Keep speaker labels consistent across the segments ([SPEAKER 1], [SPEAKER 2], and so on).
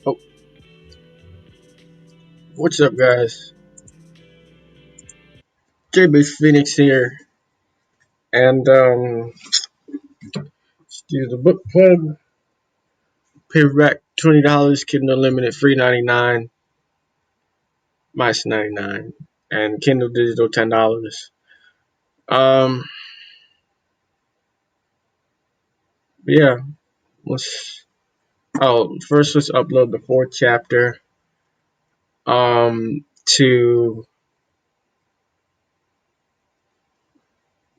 [SPEAKER 1] Oh, what's up, guys? JB Phoenix here, and let's do the book club. Paperback $20, Kindle Unlimited free 99, minus 99, and Kindle Digital $10. Um, yeah, let's. Oh, first let's upload the fourth chapter.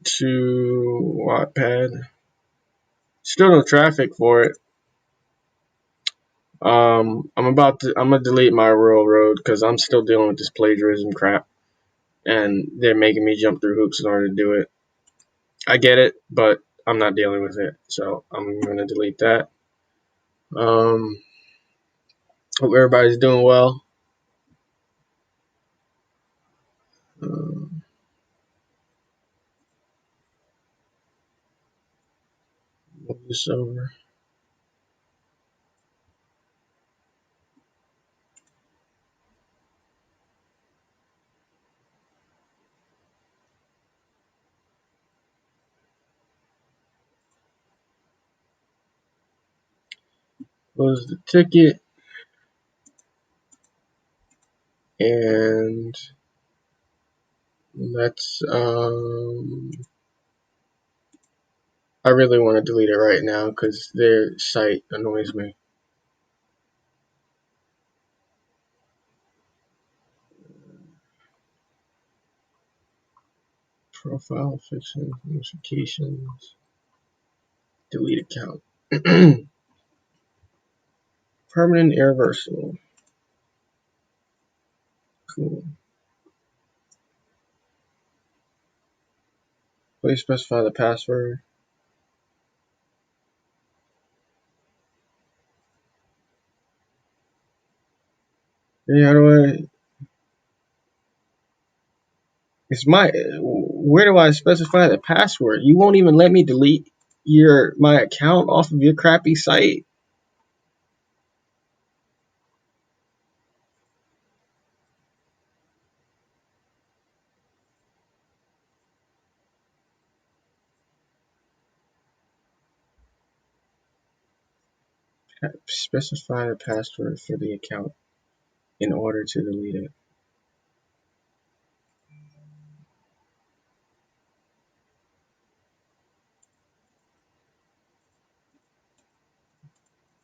[SPEAKER 1] To Wattpad. Still no traffic for it. I'm gonna delete my rural road because I'm still dealing with this plagiarism crap, and they're making me jump through hoops in order to do it. I get it, but I'm not dealing with it, so I'm gonna delete that. Um, Hope everybody's doing well. Move this over. Close the ticket, and let's. I really want to delete it right now because their site annoys me. Profile fiction notifications. Delete account. Permanent irreversible. Cool. Please specify the password. Yeah, how do I? It's my. Where do I specify the password? You won't even let me delete my account off of your crappy site. Specify the password for the account in order to delete it.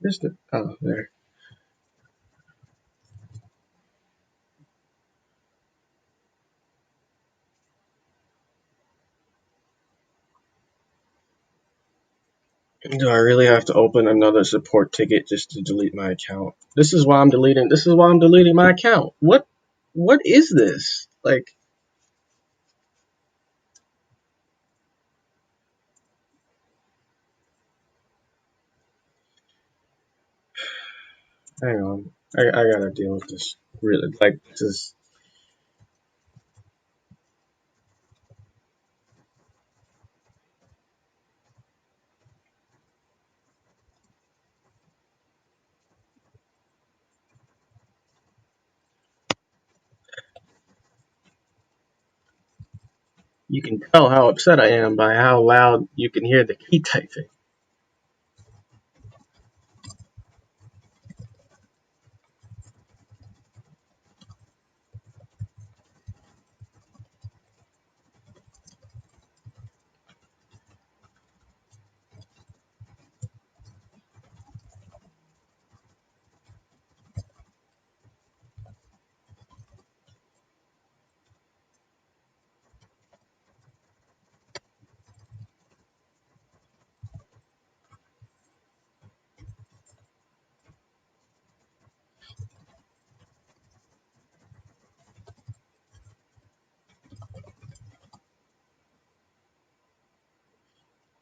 [SPEAKER 1] Where's the? Oh, there. Do I really have to open another support ticket just to delete my account? This is why I'm deleting. This is why I'm deleting my account. What? What is this? Like, hang on. I gotta deal with this. Really, like, this is. You can tell how upset I am by how loud you can hear the key typing.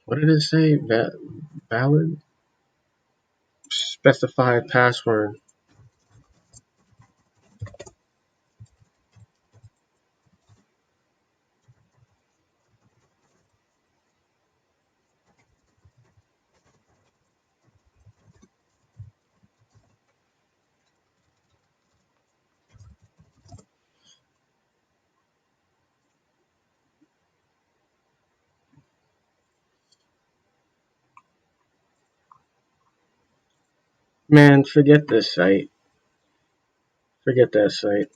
[SPEAKER 1] What did it say? Valid? Specified password. Man, forget this site. Forget that site.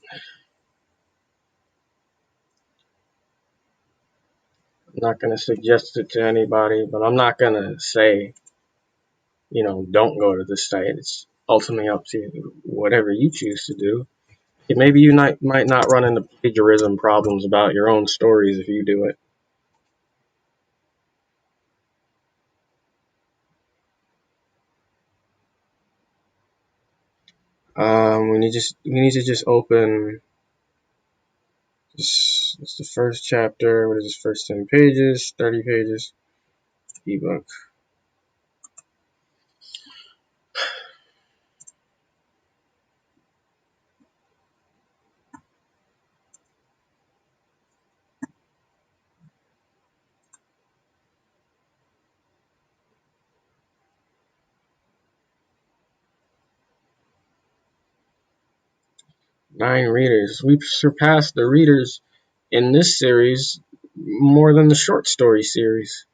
[SPEAKER 1] I'm not gonna suggest it to anybody, but I'm not gonna say, don't go to this site. It's ultimately up to you, whatever you choose to do. Maybe you might not run into plagiarism problems about your own stories if you do it. We need to just open. It's the first chapter. What is this? First 10 pages, 30 pages, ebook. 9 readers. We've surpassed the readers in this series more than the short story series.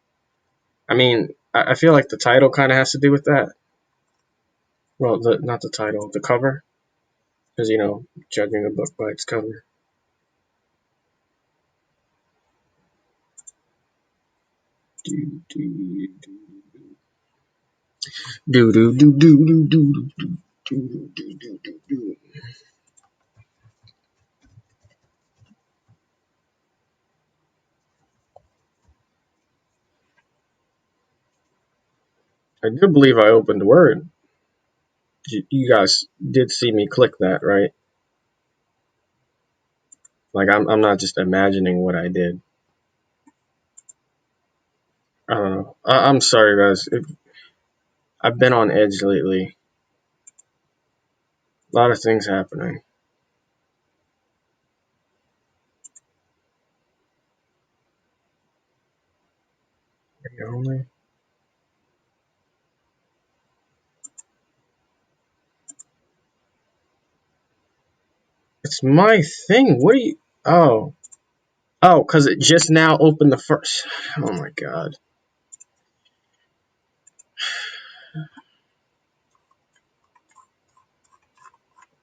[SPEAKER 1] I mean, I feel like the title kind of has to do with that. Well, not the title, the cover, because judging a book by its cover. Do do do do do do do do do do do do. I do believe I opened Word. You guys did see me click that, right? Like I'm not just imagining what I did. I don't know. I'm sorry, guys. I've been on edge lately. A lot of things happening. Only. It's my thing. What do you? Oh, because it just now opened the first. Oh my god.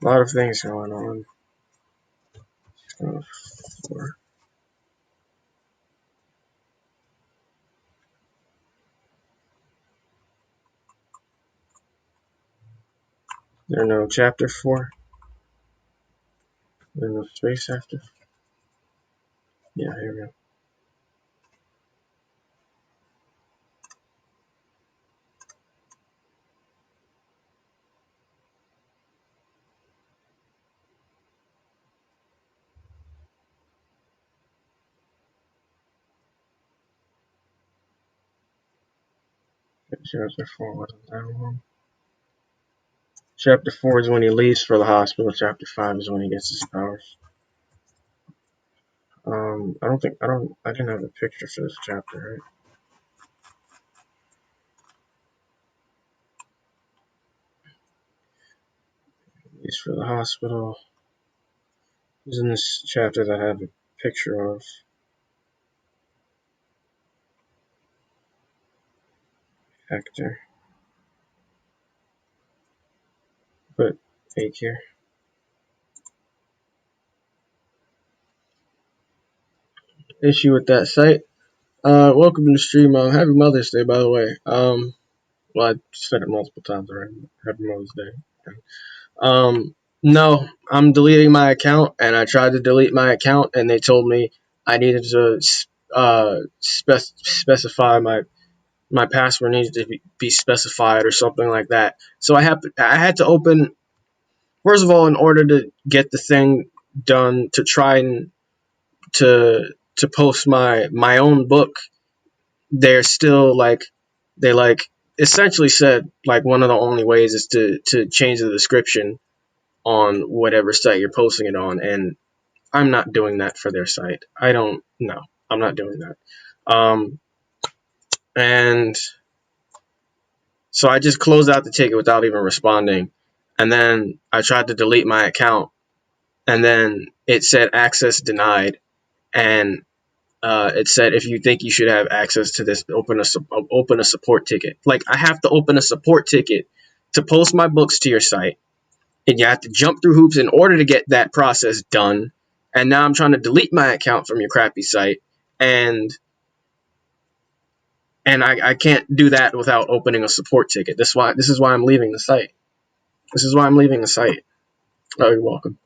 [SPEAKER 1] A lot of things going on. Oh, four. There no chapter 4. There's no space after. Yeah, here we go. Chapter 4 wasn't that long. Chapter 4 is when he leaves for the hospital. Chapter 5 is when he gets his powers. I didn't have a picture for this chapter, right? He's for the hospital. Who's in this chapter that I have a picture of? Hector. But fake here. Issue with that site. Welcome to the stream. Happy Mother's Day, by the way. Well, I said it multiple times already. Happy Mother's Day. No, I'm deleting my account, and I tried to delete my account, and they told me I needed to specify my password needed to be specified or something like that. So I had to open. First of all, in order to get the thing done, to try and to post my own book, they're still like they like essentially said like one of the only ways is to change the description on whatever site you're posting it on, and I'm not doing that for their site. I don't know. I'm not doing that. And so I just closed out the ticket without even responding, and then I tried to delete my account, and then it said access denied, and it said if you think you should have access to this, open a support ticket. Like I have to open a support ticket to post my books to your site, and you have to jump through hoops in order to get that process done. And now I'm trying to delete my account from your crappy site, and I can't do that without opening a support ticket. This is why I'm leaving the site. This is why I'm leaving the site. Oh, you're welcome.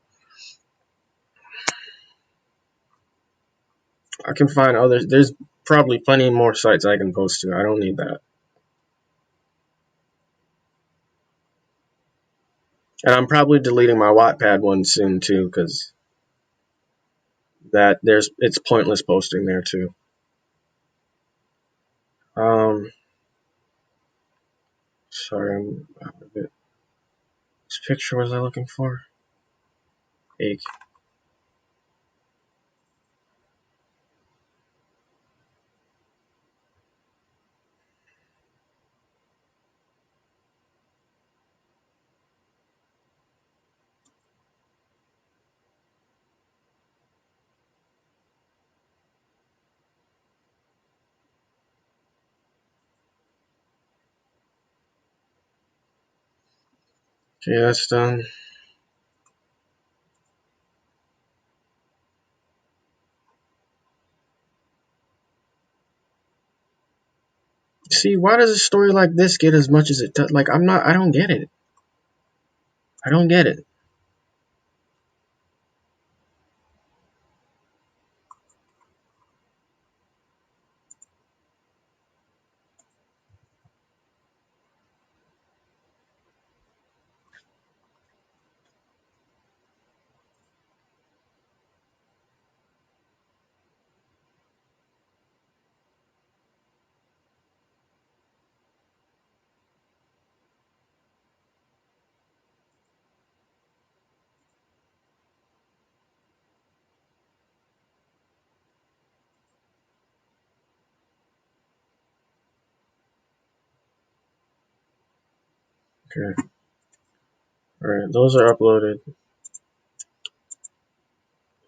[SPEAKER 1] I can find others. There's probably plenty more sites I can post to. I don't need that. And I'm probably deleting my Wattpad one soon too, because it's pointless posting there too. Sorry, I'm out of it. Which picture was I looking for? Ache. Okay, that's done. See, why does a story like this get as much as it does? Like, I don't get it. I don't get it. Okay. Alright, those are uploaded.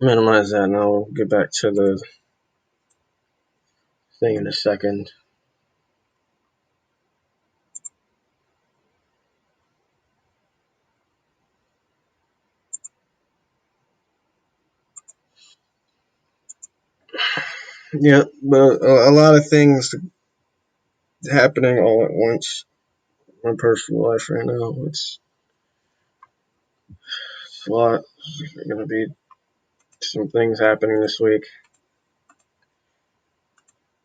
[SPEAKER 1] Minimize that, and I'll get back to the thing in a second. Yeah, but a lot of things happening all at once. My personal life right now, it's a lot. There's gonna be some things happening this week.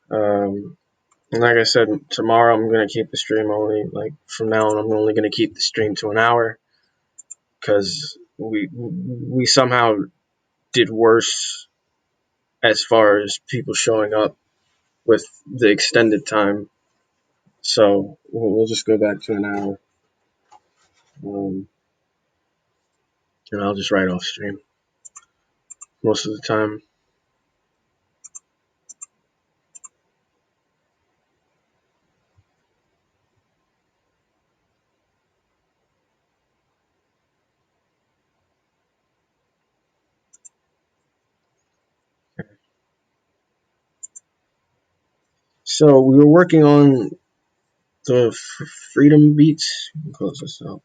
[SPEAKER 1] And like I said, tomorrow I'm gonna keep the stream only. Like from now on, I'm only gonna keep the stream to an hour because we somehow did worse as far as people showing up with the extended time. So we'll just go back to an hour, and I'll just write off stream most of the time. So we were working on the freedom beats. Close this out.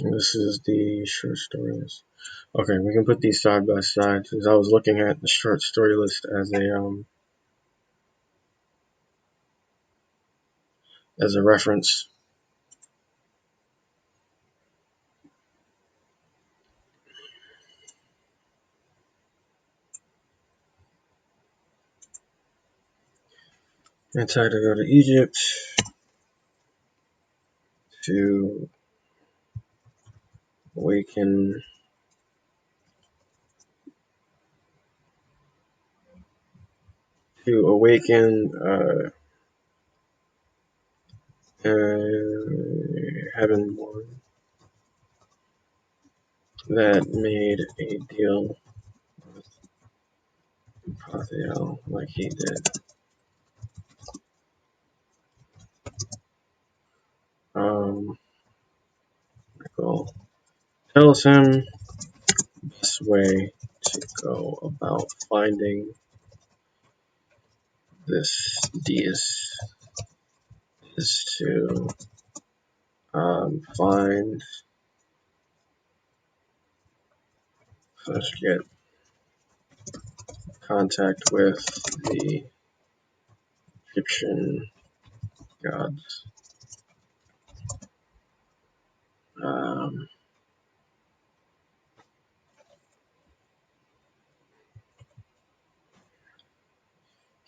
[SPEAKER 1] This is the short story list. Okay, we can put these side by side because I was looking at the short story list as a reference. I decided to go to Egypt to awaken to awaken heaven one that made a deal with Raphael like he did. Michael tells him the best way to go about finding this Deus is to find first get contact with the Egyptian gods. Um,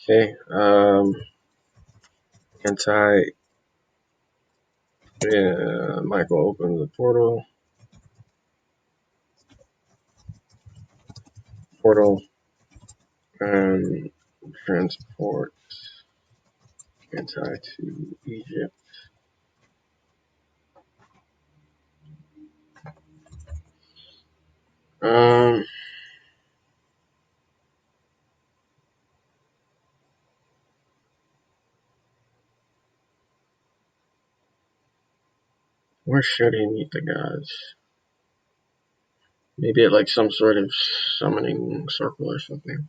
[SPEAKER 1] okay. Anti. Michael opens the portal, and transport Anti to Egypt. Um, where should he meet the gods? Maybe at like some sort of summoning circle or something.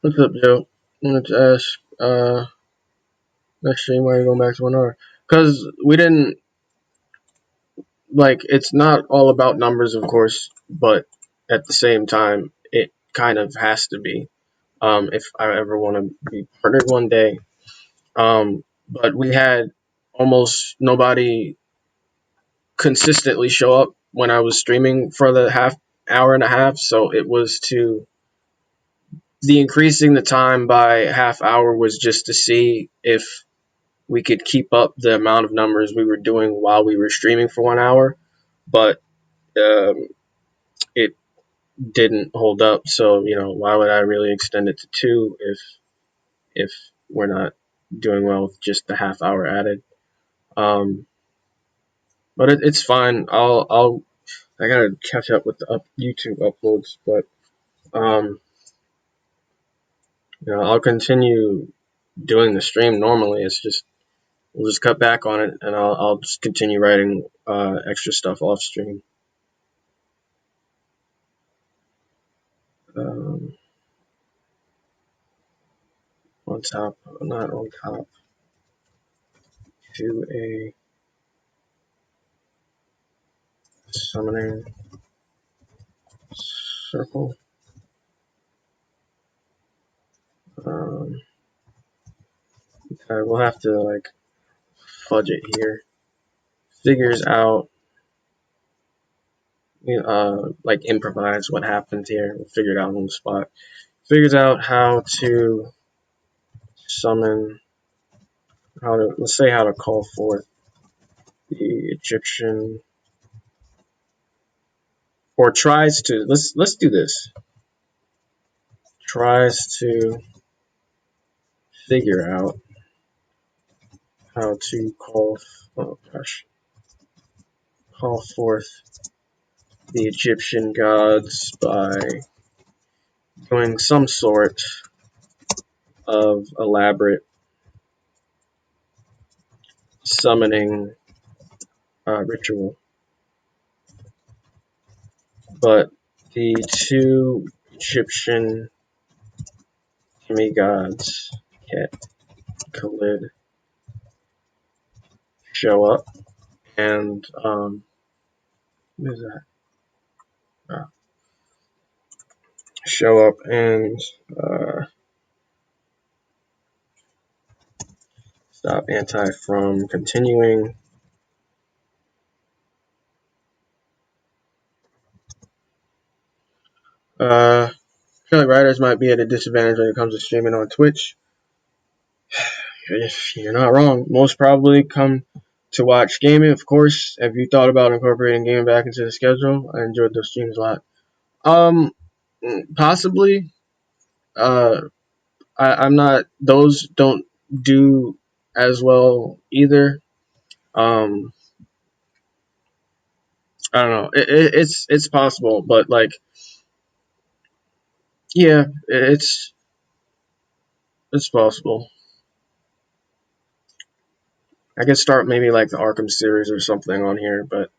[SPEAKER 1] What's up, Joe? Let's ask. Next stream, why are you going back to 1 hour? Because we didn't like. It's not all about numbers, of course, but at the same time, it kind of has to be. If I ever want to be partnered one day. But we had almost nobody consistently show up when I was streaming for the hour and a half. So it was to the increasing the time by half hour was just to see if we could keep up the amount of numbers we were doing while we were streaming for 1 hour. But it didn't hold up. So why would I really extend it to 2 if we're not doing well with just the half hour added? But it's fine. I gotta catch up with the YouTube uploads, but um, I'll continue doing the stream normally. It's just we'll just cut back on it, and I'll just continue writing extra stuff off stream. Um, on top, not on top, to a summoning circle. Um, okay, we'll have to like fudge it here. Figures out, like improvise what happens here. We'll figure it out on the spot. Figures out how to summon, let's say how to call forth the Egyptian, or tries to. Let's do this. Tries to figure out how to call forth the Egyptian gods by doing some sort of elaborate summoning ritual. But the 2 Egyptian demigods, Ket, Khalid, show up, and what is that? Show up and stop Anti from continuing. feel like writers might be at a disadvantage when it comes to streaming on Twitch. If you're not wrong, most probably come to watch gaming. Of course, have you thought about incorporating gaming back into the schedule? I enjoyed those streams a lot. Um, Possibly. Uh, I'm not. Those don't do as well either. Um, I don't know. It's possible, but like, yeah, it's possible. I could start maybe like the Arkham series or something on here, but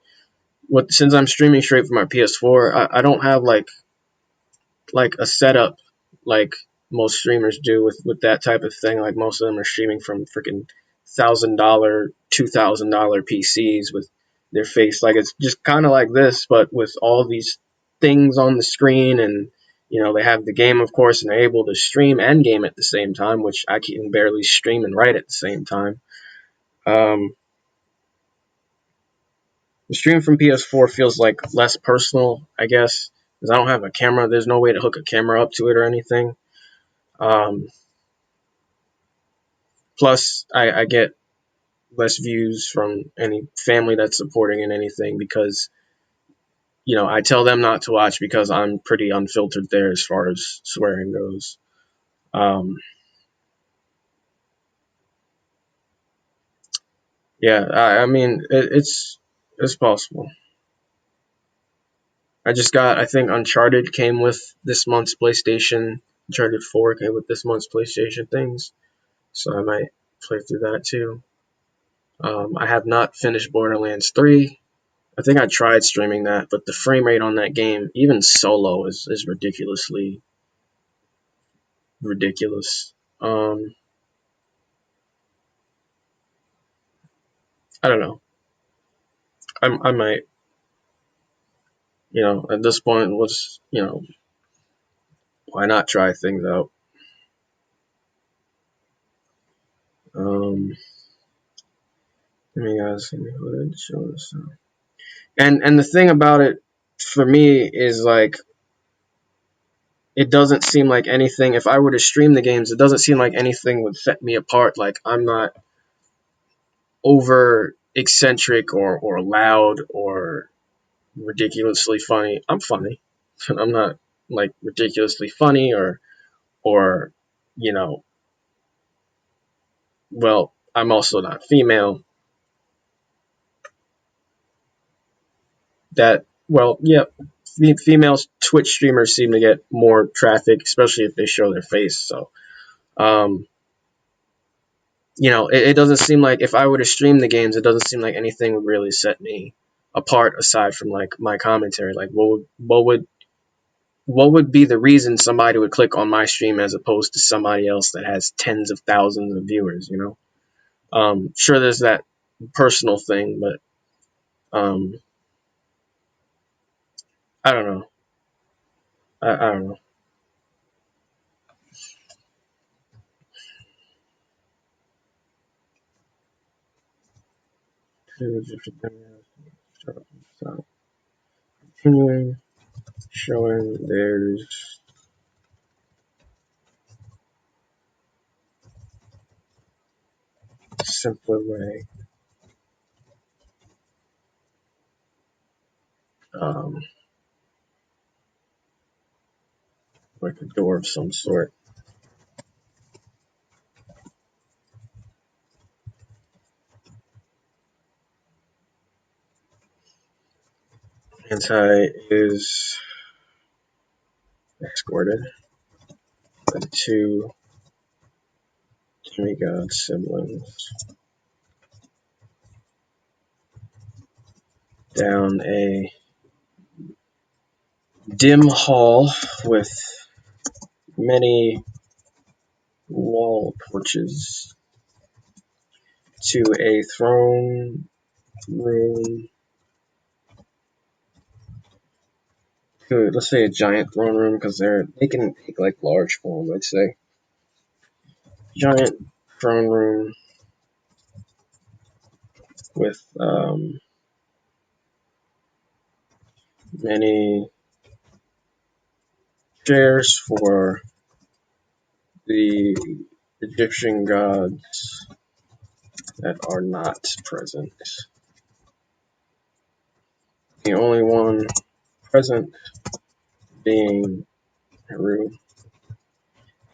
[SPEAKER 1] what since I'm streaming straight from my PS4, I don't have like a setup like most streamers do with that type of thing. Like most of them are streaming from freaking $1,000, $2,000 PCs with their face. Like it's just kind of like this, but with all these things on the screen, and they have the game, of course, and they're able to stream and game at the same time, which I can barely stream and write at the same time. Um, the stream from PS4 feels like less personal, I guess, because I don't have a camera. There's no way to hook a camera up to it or anything. Um, Plus, I get less views from any family that's supporting in anything because I tell them not to watch because I'm pretty unfiltered there as far as swearing goes. Um, yeah, I mean it's possible. I just got I think Uncharted came with this month's PlayStation. Uncharted 4 came with this month's PlayStation things, so I might play through that too. I have not finished Borderlands 3. I think I tried streaming that, but the frame rate on that game, even solo, is ridiculously ridiculous. I don't know. I might, at this point, why not try things out? Um, Let me guys, show this. And the thing about it for me is like it doesn't seem like anything. If I were to stream the games, it doesn't seem like anything would set me apart. Like I'm not over eccentric or loud or ridiculously funny. I'm funny. I'm not like ridiculously funny or you know, well, I'm also not female. That well, yeah, female Twitch streamers seem to get more traffic, especially if they show their face. So, um, it doesn't seem like if I were to stream the games, it doesn't seem like anything would really set me apart aside from like my commentary. Like, what would be the reason somebody would click on my stream as opposed to somebody else that has tens of thousands of viewers? Sure, there's that personal thing, but I don't know. I don't know. So, continuing showing there's a simpler way. Um, like a door of some sort. Anti is escorted by the two demigod siblings down a dim hall with many wall porches to a throne room. Let's say a giant throne room because they can take like large form. I'd say giant throne room with many shares for the Egyptian gods that are not present. The only one present being Heru.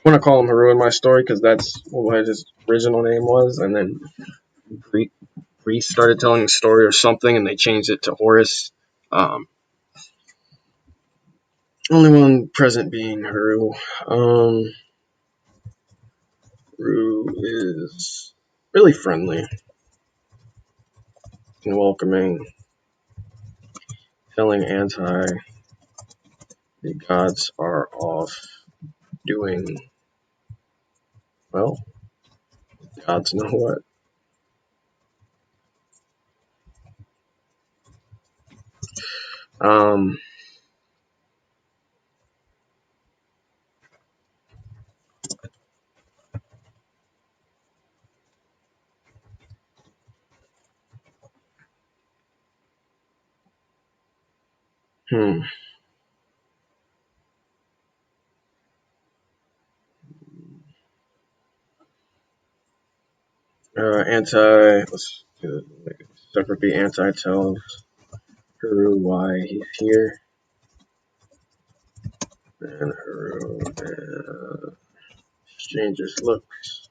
[SPEAKER 1] I want to call him Heru in my story because that's what his original name was, and then Greece started telling a story or something, and they changed it to Horus. Only one present being Heru. Heru is really friendly and welcoming, telling Anti the gods are off doing, well, gods know what. Um, hmm. Let's do it. Separate be Anti tells Heru why he's here, and Heru exchanges looks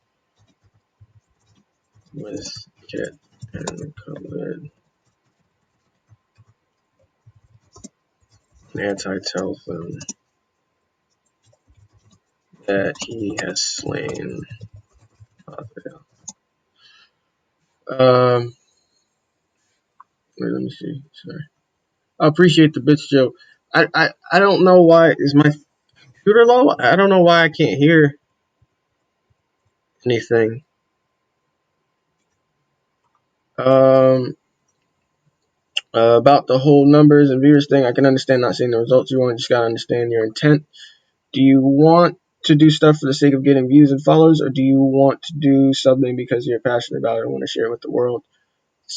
[SPEAKER 1] with Kit and Khalid. Anti tells them that he has slain Azrael. Wait, let me see. Sorry. I appreciate the bits, Joe. I don't know why. Is my computer low? I don't know why I can't hear anything. Um, about the whole numbers and viewers thing, I can understand not seeing the results you want. Just gotta understand your intent. Do you want to do stuff for the sake of getting views and followers, or do you want to do something because you're passionate about it and want to share it with the world?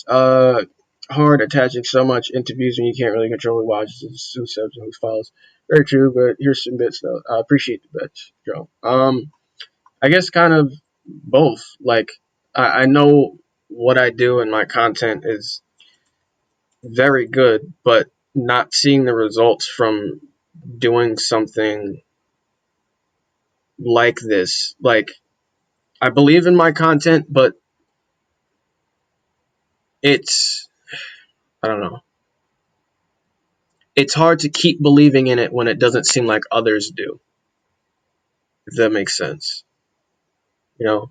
[SPEAKER 1] Uh, Hard attaching so much into views when you can't really control who watches, who subs, and who follows. Very true, but here's some bits though. I appreciate the bits, Joe. I guess kind of both. Like I know what I do and my content is very good, but not seeing the results from doing something like this. Like I believe in my content, but it's I don't know. It's hard to keep believing in it when it doesn't seem like others do. If that makes sense, you know.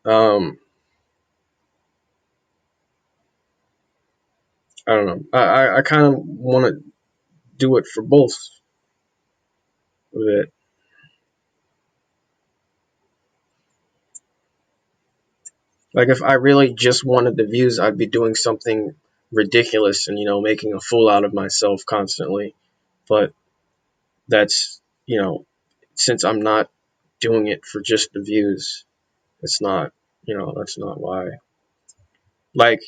[SPEAKER 1] Um, I don't know. I kind of want to do it for both of it. Like if I really just wanted the views, I'd be doing something ridiculous and making a fool out of myself constantly. But that's since I'm not doing it for just the views, it's not that's not why. Like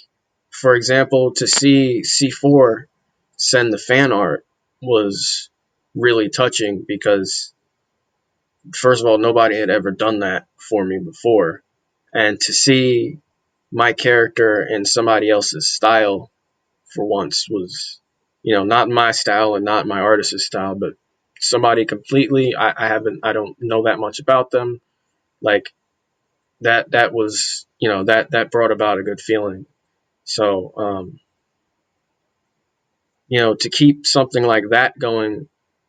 [SPEAKER 1] for example, to see C4 send the fan art was really touching because first of all, nobody had ever done that for me before, and to see my character in somebody else's style for once was, not my style and not my artist's style, but somebody completely. I don't know that much about them. Like that was, that brought about a good feeling. So, to keep something like that going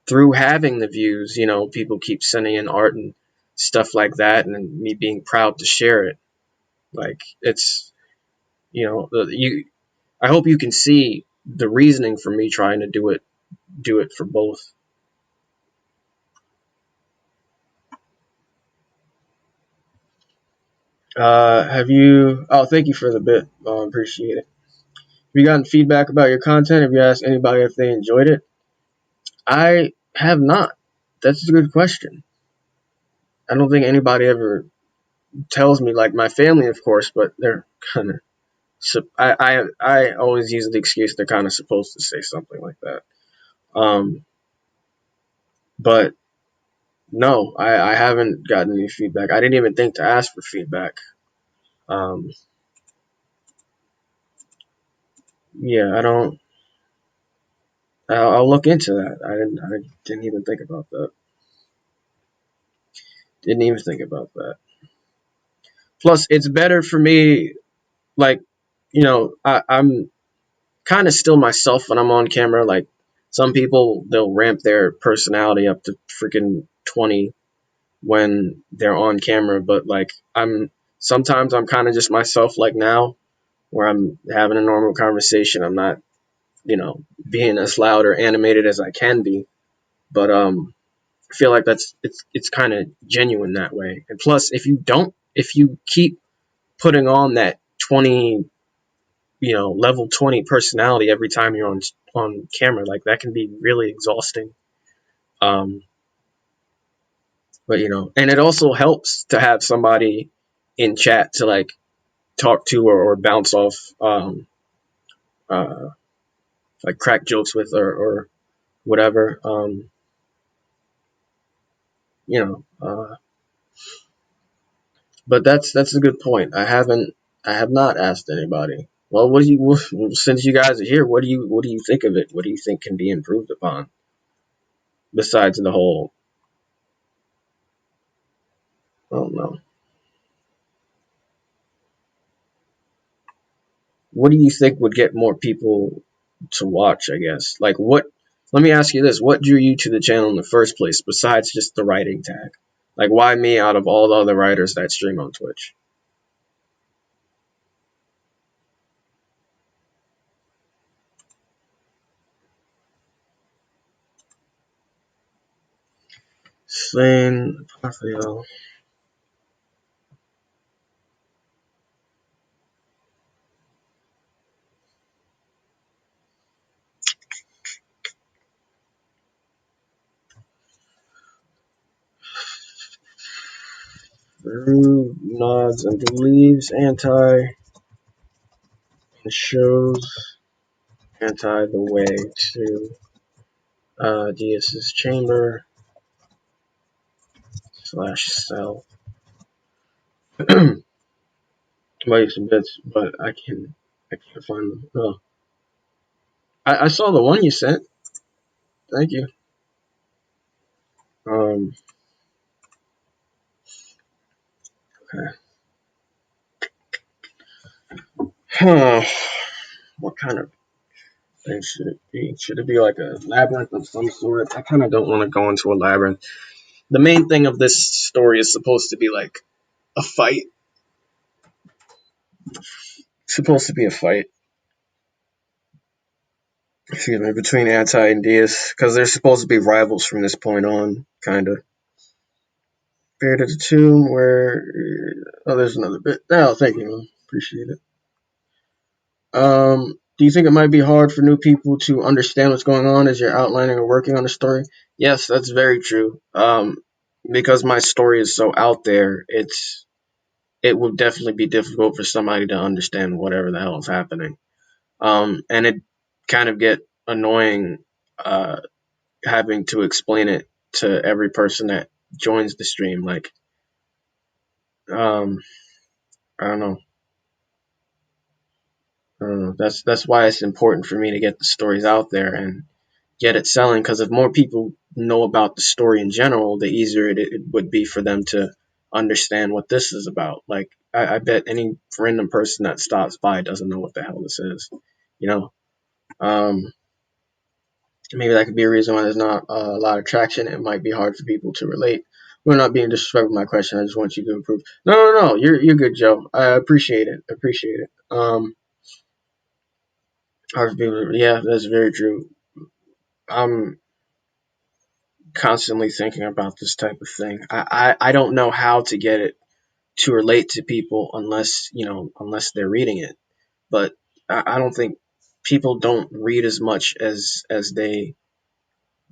[SPEAKER 1] through having the views, people keep sending in art and stuff like that, and me being proud to share it. Like it's, you. I hope you can see the reasoning for me trying to do it for both. Have you? Oh, thank you for the bit. Appreciate it. Have you gotten feedback about your content? Have you asked anybody if they enjoyed it? I have not. That's a good question. I don't think anybody ever tells me. Like my family, of course, but they're kind of. I always use the excuse they're kind of supposed to say something like that. Um, But no, I haven't gotten any feedback. I didn't even think to ask for feedback. Um, yeah, I don't. I'll look into that. I didn't even think about that. Didn't even think about that. Plus, it's better for me. Like, I'm kind of still myself when I'm on camera. Like, some people they'll ramp their personality up to freaking 20 when they're on camera, but like I'm kind of just myself. Like now, where I'm having a normal conversation, I'm not being as loud or animated as I can be. But I feel like it's kind of genuine that way. And plus, if you keep putting on that 20, level 20 personality every time you're on camera, like that can be really exhausting. Um, but and it also helps to have somebody in chat to like talk to or bounce off, uh, like crack jokes with or whatever. You know, but that's a good point. I have not asked anybody. Well, since you guys are here, what do you think of it? What do you think can be improved upon besides the whole? I don't know. What do you think would get more people to watch? I guess. Like what? Let me ask you this: what drew you to the channel in the first place, besides just the writing tag? Like, why me out of all the other writers that stream on Twitch? Slain Raphael. Through nods and believes anti and shows anti the way to Dias's chamber slash cell. Wait some bits, but I can't find them. Oh, I saw the one you sent. Thank you. Um, okay. Huh. What kind of thing should it be? Should it be like a labyrinth of some sort? I kind of don't want to go into a labyrinth. The main thing of this story is supposed to be like a fight. It's supposed to be a fight, excuse me, between Anti and Diaz, because they're supposed to be rivals from this point on, kind of. Spirit of the Tomb, where. Oh, there's another bit. Oh, thank you, man. Appreciate it. Do you think it might be hard for new people to understand what's going on as you're outlining or working on a story? Yes, that's very true. Because my story is so out there, it will definitely be difficult for somebody to understand whatever the hell is happening. And it kind of get annoying having to explain it to every person that joins the stream. Like, um, I don't know. I don't know. That's why it's important for me to get the stories out there and get it selling. Because if more people know about the story in general, the easier it would be for them to understand what this is about. Like, I bet any random person that stops by doesn't know what the hell this is. You know. Um, Maybe that could be a reason why there's not a lot of traction. It might be hard for people to relate. We're not being disrespectful with my question. I just want you to improve. No, no, no. You're good, Joe. I appreciate it. Appreciate it. Hard for people. Yeah, that's very true. I'm constantly thinking about this type of thing. I don't know how to get it to relate to people unless they're reading it. But I don't think people don't read as much as they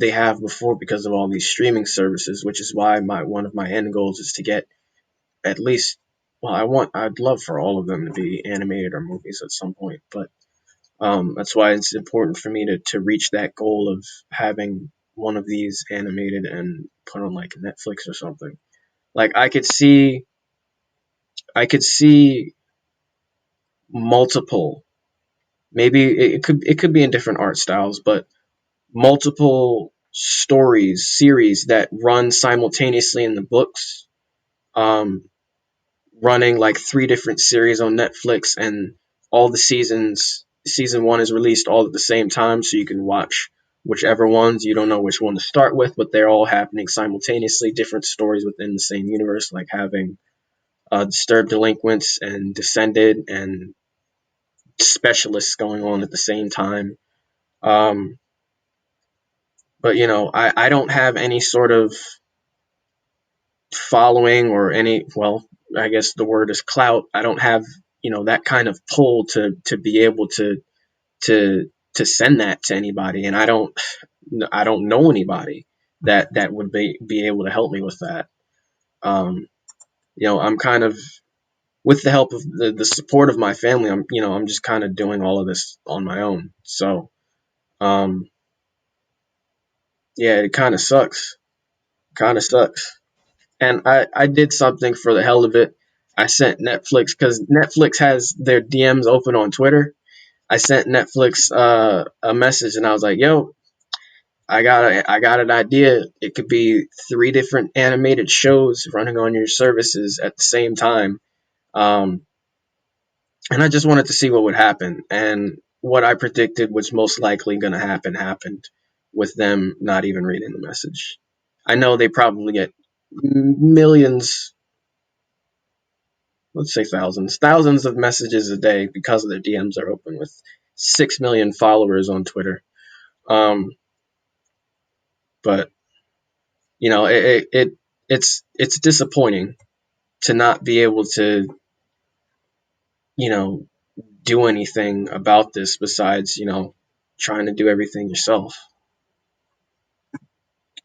[SPEAKER 1] have before because of all these streaming services, which is why my one of my end goals is to get at least well, I'd love for all of them to be animated or movies at some point, but that's why it's important for me to reach that goal of having one of these animated and put on like Netflix or something. Like I could see multiple, maybe it could be in different art styles, but multiple stories series that run simultaneously in the books, um running like three different series on Netflix, and all the season one is released all at the same time, so you can watch whichever ones. You don't know which one to start with, but they're all happening simultaneously, different stories within the same universe, like having Disturbed Delinquents and Descended and Specialists going on at the same time. um but I don't have any sort of following or any, well, I guess the word is clout. I don't have that kind of pull to be able to send that to anybody, and I don't know anybody that would be able to help me with that. um I'm kind of, with the help of the support of my family, I'm just kind of doing all of this on my own. So um yeah, it kind of sucks. And I did something for the hell of it. I sent Netflix, because Netflix has their DMs open on Twitter. I sent Netflix a message, and I was like, "Yo, I got an idea. It could be three different animated shows running on your services at the same time." Um, and I just wanted to see what would happen. And what I predicted was most likely going to happen happened, with them not even reading the message. I know they probably get millions, let's say thousands of messages a day, because of their DMs are open, with 6 million followers on Twitter. Um, but it's disappointing to not be able to you know do anything about this, besides trying to do everything yourself.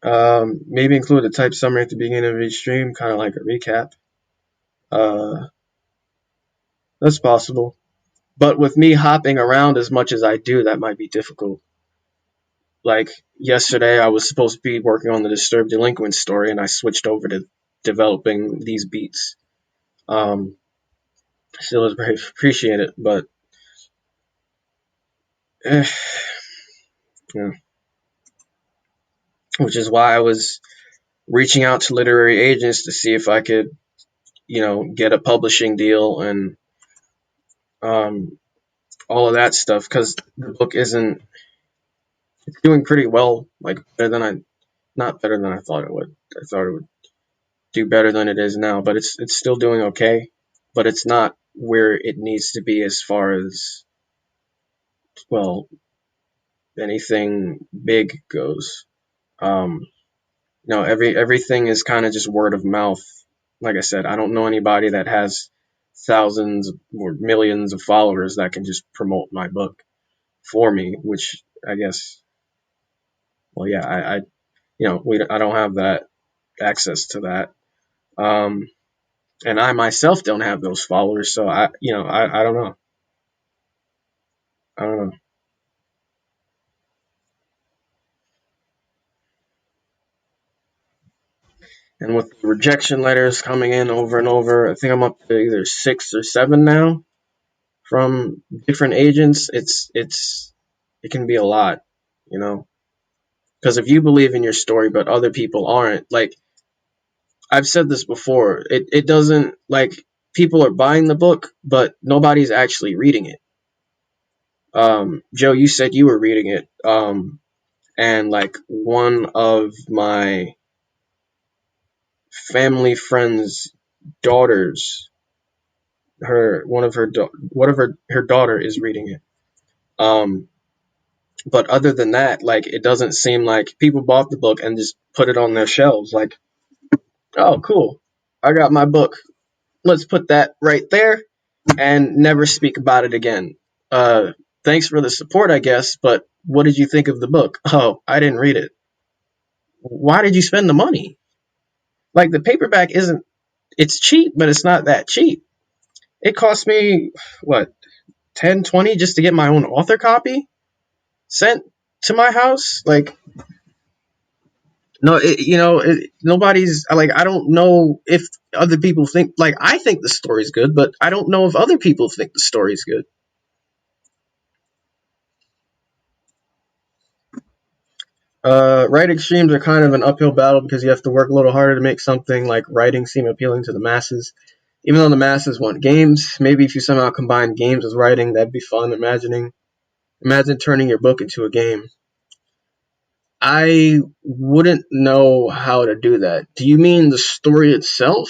[SPEAKER 1] Maybe include a type summary at the beginning of each stream, kind of like a recap. Uh, that's possible. But with me hopping around as much as I do, that might be difficult. Like yesterday, I was supposed to be working on the Disturbed Delinquent story, and I switched over to developing these beats. Um, Still is very appreciated, but eh, yeah. Which is why I was reaching out to literary agents to see if I could, get a publishing deal, and um, all of that stuff, because the book isn't it's doing pretty well, like better than I not better than I thought it would. I thought it would do better than it is now, but it's still doing okay. But it's not where it needs to be, as far as, well, anything big goes. Um, no, everything is kind of just word of mouth. Like I said, I don't know anybody that has thousands or millions of followers that can just promote my book for me. Which, I guess, well, yeah, I don't have that access to that. Um, and I myself don't have those followers, so I don't know. I don't know. And with the rejection letters coming in over and over, I think I'm up to either 6 or 7 now from different agents. It can be a lot, you know. Because if you believe in your story but other people aren't, like, I've said this before, it doesn't, like, people are buying the book, but nobody's actually reading it. Joe, you said you were reading it, and like one of my family friends' daughters, her daughter is reading it. Um, but other than that, like, it doesn't seem like people bought the book and just put it on their shelves. Like, oh, cool, I got my book. Let's put that right there and never speak about it again. Uh, Thanks for the support, I guess, but what did you think of the book? Oh, I didn't read it. Why did you spend the money? Like, the paperback isn't, it's cheap, but it's not that cheap. It cost me, what, 10, 20 just to get my own author copy sent to my house? Like, No, nobody's like, I don't know if other people think, like, I think the story's good, but I don't know if other people think the story's good. Writing streams are kind of an uphill battle because you have to work a little harder to make something like writing seem appealing to the masses. Even though the masses want games, maybe if you somehow combine games with writing, that'd be fun. Imagine turning your book into a game. I wouldn't know how to do that. Do you mean the story itself?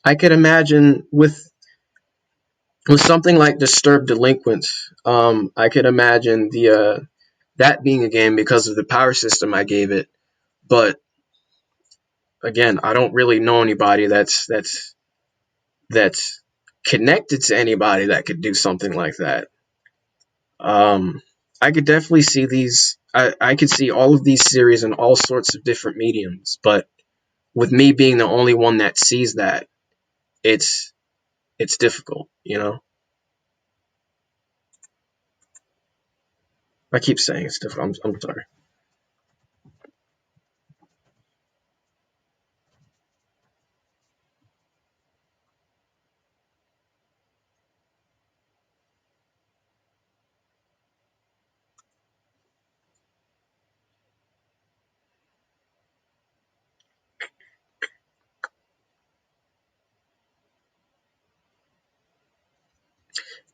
[SPEAKER 1] I could imagine with something like Disturbed Delinquents. I could imagine the that being a game because of the power system I gave it. But again, I don't really know anybody that's connected to anybody that could do something like that. Um, I could definitely see these. I could see all of these series in all sorts of different mediums, but with me being the only one that sees that, it's it's difficult. I keep saying it's difficult. I'm sorry.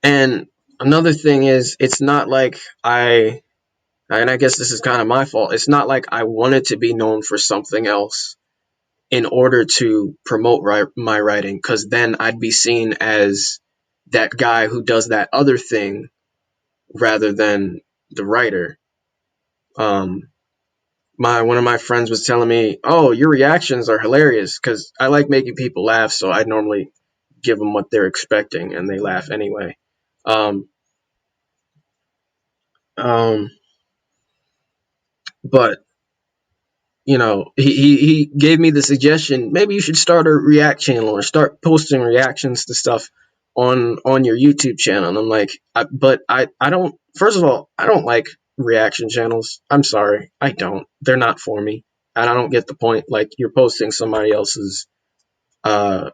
[SPEAKER 1] And another thing is, it's not like and I guess this is kind of my fault. It's not like I wanted to be known for something else in order to promote my writing, because then I'd be seen as that guy who does that other thing rather than the writer. Um, my One of my friends was telling me, "Oh, your reactions are hilarious," because I like making people laugh, so I normally give them what they're expecting, and they laugh anyway. Um, um, but he gave me the suggestion, maybe you should start a React channel or start posting reactions to stuff on your YouTube channel. And I'm like, I don't. First of all, I don't like reaction channels. I'm sorry, I don't. They're not for me, and I don't get the point. Like, you're posting somebody else's uh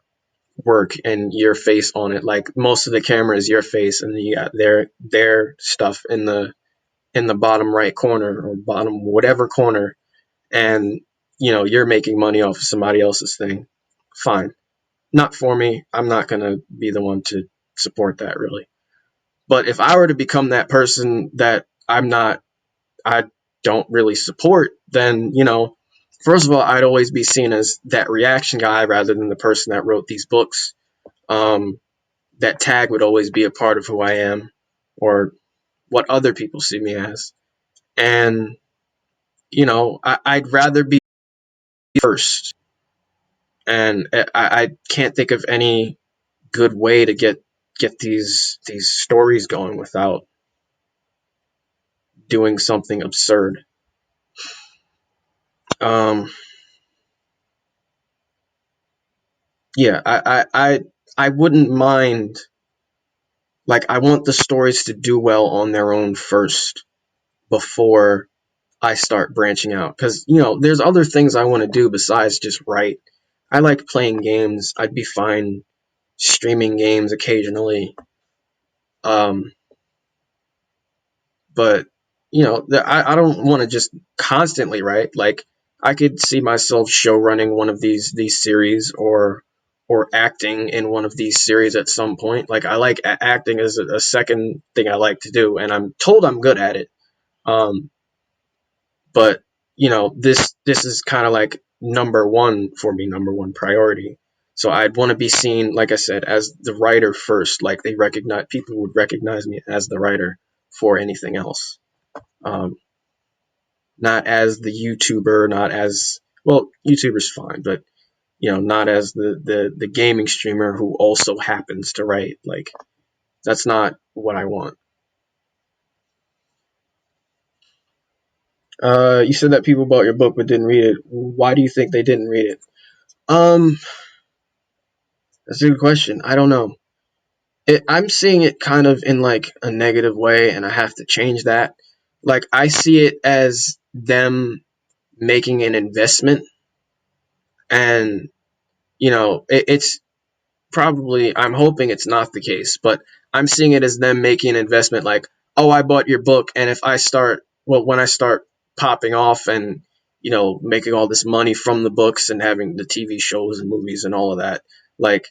[SPEAKER 1] work and your face on it. Like, most of the camera is your face, and you got their stuff in the bottom right corner or bottom whatever corner, and you're making money off of somebody else's thing. Fine, not for me. I'm not going to be the one to support that, really. But if I were to become that person that I don't really support, then first of all, I'd always be seen as that reaction guy rather than the person that wrote these books. um, that tag would always be a part of who I am, or what other people see me as. And I'd rather be first. And I can't think of any good way to get these stories going without doing something absurd. Um, yeah, I wouldn't mind. Like, I want the stories to do well on their own first before I start branching out, because there's other things I want to do besides just write. I like playing games. I'd be fine streaming games occasionally. Um, but I don't want to just constantly write. Like, I could see myself show running one of these series, or acting in one of these series at some point. Like, I like acting as a second thing I like to do, and I'm told I'm good at it. um but this is kind of like number one for me, number one priority. So I'd want to be seen, like I said, as the writer first. Like, people would recognize me as the writer for anything else. um not as the YouTuber, not as, well, YouTuber's fine, but not as the gaming streamer who also happens to write. Like, that's not what I want. You said that people bought your book but didn't read it. Why do you think they didn't read it? Um, that's a good question. I don't know. I'm seeing it kind of in like a negative way, and I have to change that. Like, I see it as them making an investment, and it's probably, I'm hoping it's not the case, but I'm seeing it as them making an investment. Like, oh, I bought your book, and if I start, well, when I start popping off and making all this money from the books and having the TV shows and movies and all of that, like,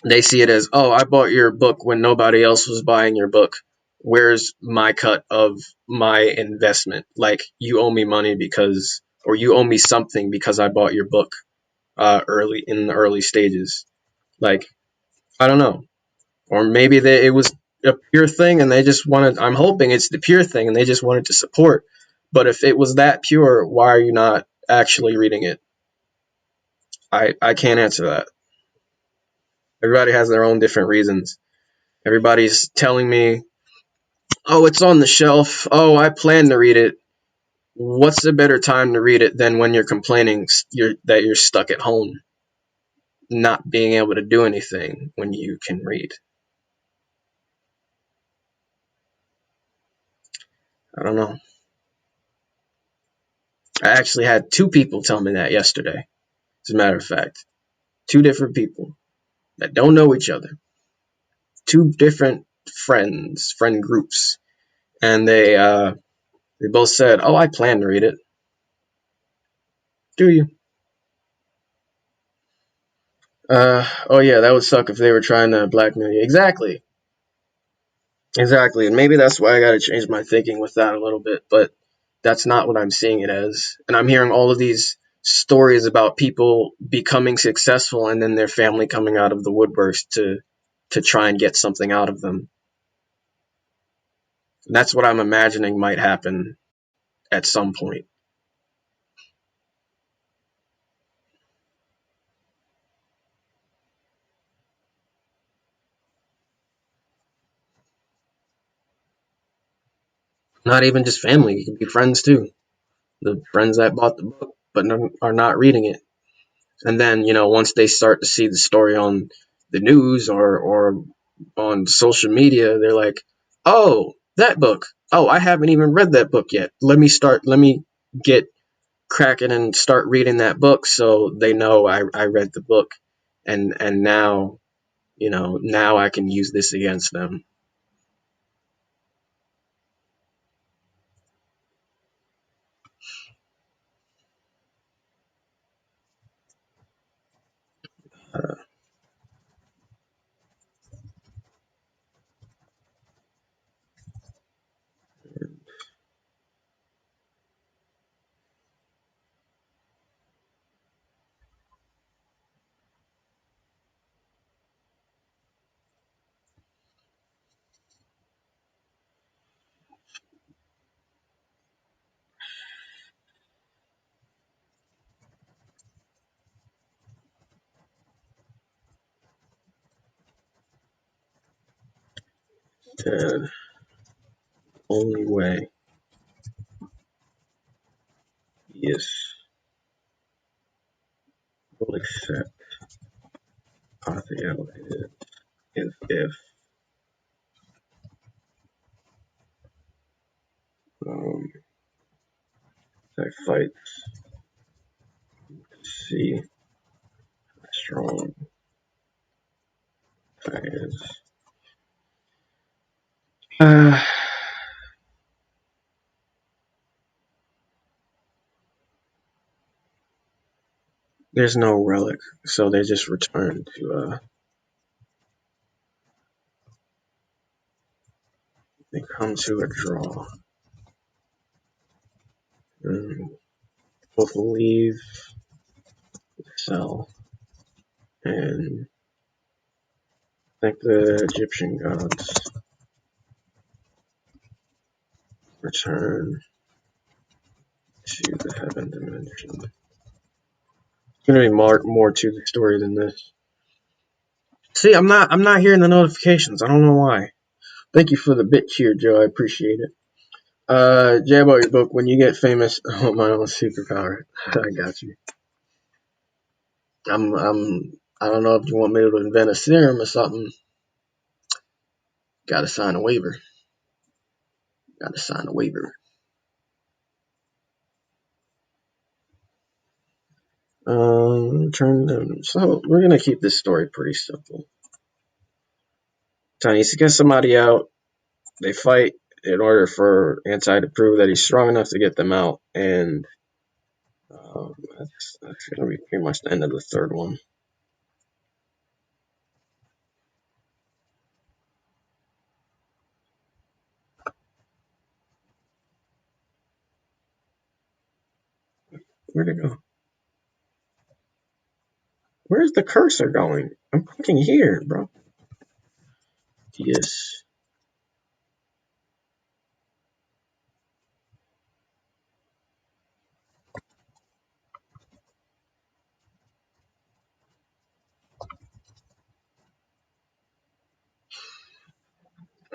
[SPEAKER 1] they see it as, oh, I bought your book when nobody else was buying your book. Where's my cut of my investment? Like, you owe me money because, or you owe me something because I bought your book early in the early stages. Like, I don't know. Or maybe it was a pure thing and they just wanted, I'm hoping it's the pure thing and they just wanted to support. But if it was that pure, why are you not actually reading it? I can't answer that. Everybody has their own different reasons. Everybody's telling me, oh, it's on the shelf. Oh, I plan to read it. What's a better time to read it than when you're complaining that you're stuck at home, not being able to do anything when you can read? I don't know. I actually had two people tell me that yesterday, as a matter of fact. Two different people that don't know each other. Two different friend groups. And they both said, oh, I plan to read it. Do you? Oh yeah, that would suck if they were trying to blackmail you. Exactly. Exactly. And maybe that's why I got to change my thinking with that a little bit, but that's not what I'm seeing it as. And I'm hearing all of these stories about people becoming successful and then their family coming out of the woodworks to try and get something out of them. And that's what I'm imagining might happen at some point. Not even just family, it could be friends too. The friends that bought the book but are not reading it. And then, once they start to see the story on the news or on social media, they're like, oh, that book. Oh, I haven't even read that book yet. Let me get cracking and start reading that book so they know I read the book. And now, now I can use this against them. Uh, the only way is will accept partiality is if um, they fight to see how strong I is. Uh, there's no relic, so they just return to they come to a draw. And both leave the cell and thank the Egyptian gods. Return to the heaven dimension. There's gonna be more to the story than this. See, I'm not hearing the notifications. I don't know why. Thank you for the bit cheer, Joe. I appreciate it. Jay, about your book. When you get famous, I want my own superpower. I got you. I don't know if you want me to invent a serum or something. Got to sign a waiver. Got to sign a waiver. Turn them. So we're gonna keep this story pretty simple. Tony needs to get somebody out. They fight in order for Anti to prove that he's strong enough to get them out, and that's gonna be pretty much the end of the third one. Where'd it go? Where's the cursor going? I'm fucking here, bro. Yes.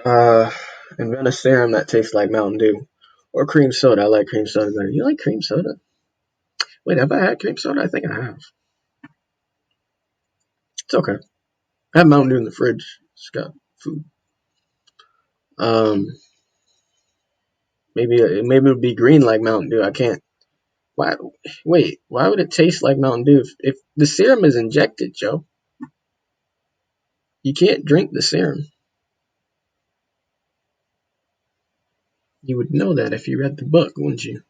[SPEAKER 1] Uh, invent a serum that tastes like Mountain Dew. Or cream soda. I like cream soda better. You like cream soda? Wait, have I had cream soda? I think I have. It's okay. I have Mountain Dew in the fridge. It's got food. Um, maybe it'll be green like Mountain Dew. I can't. Why? Wait. Why would it taste like Mountain Dew if the serum is injected, Joe? You can't drink the serum. You would know that if you read the book, wouldn't you?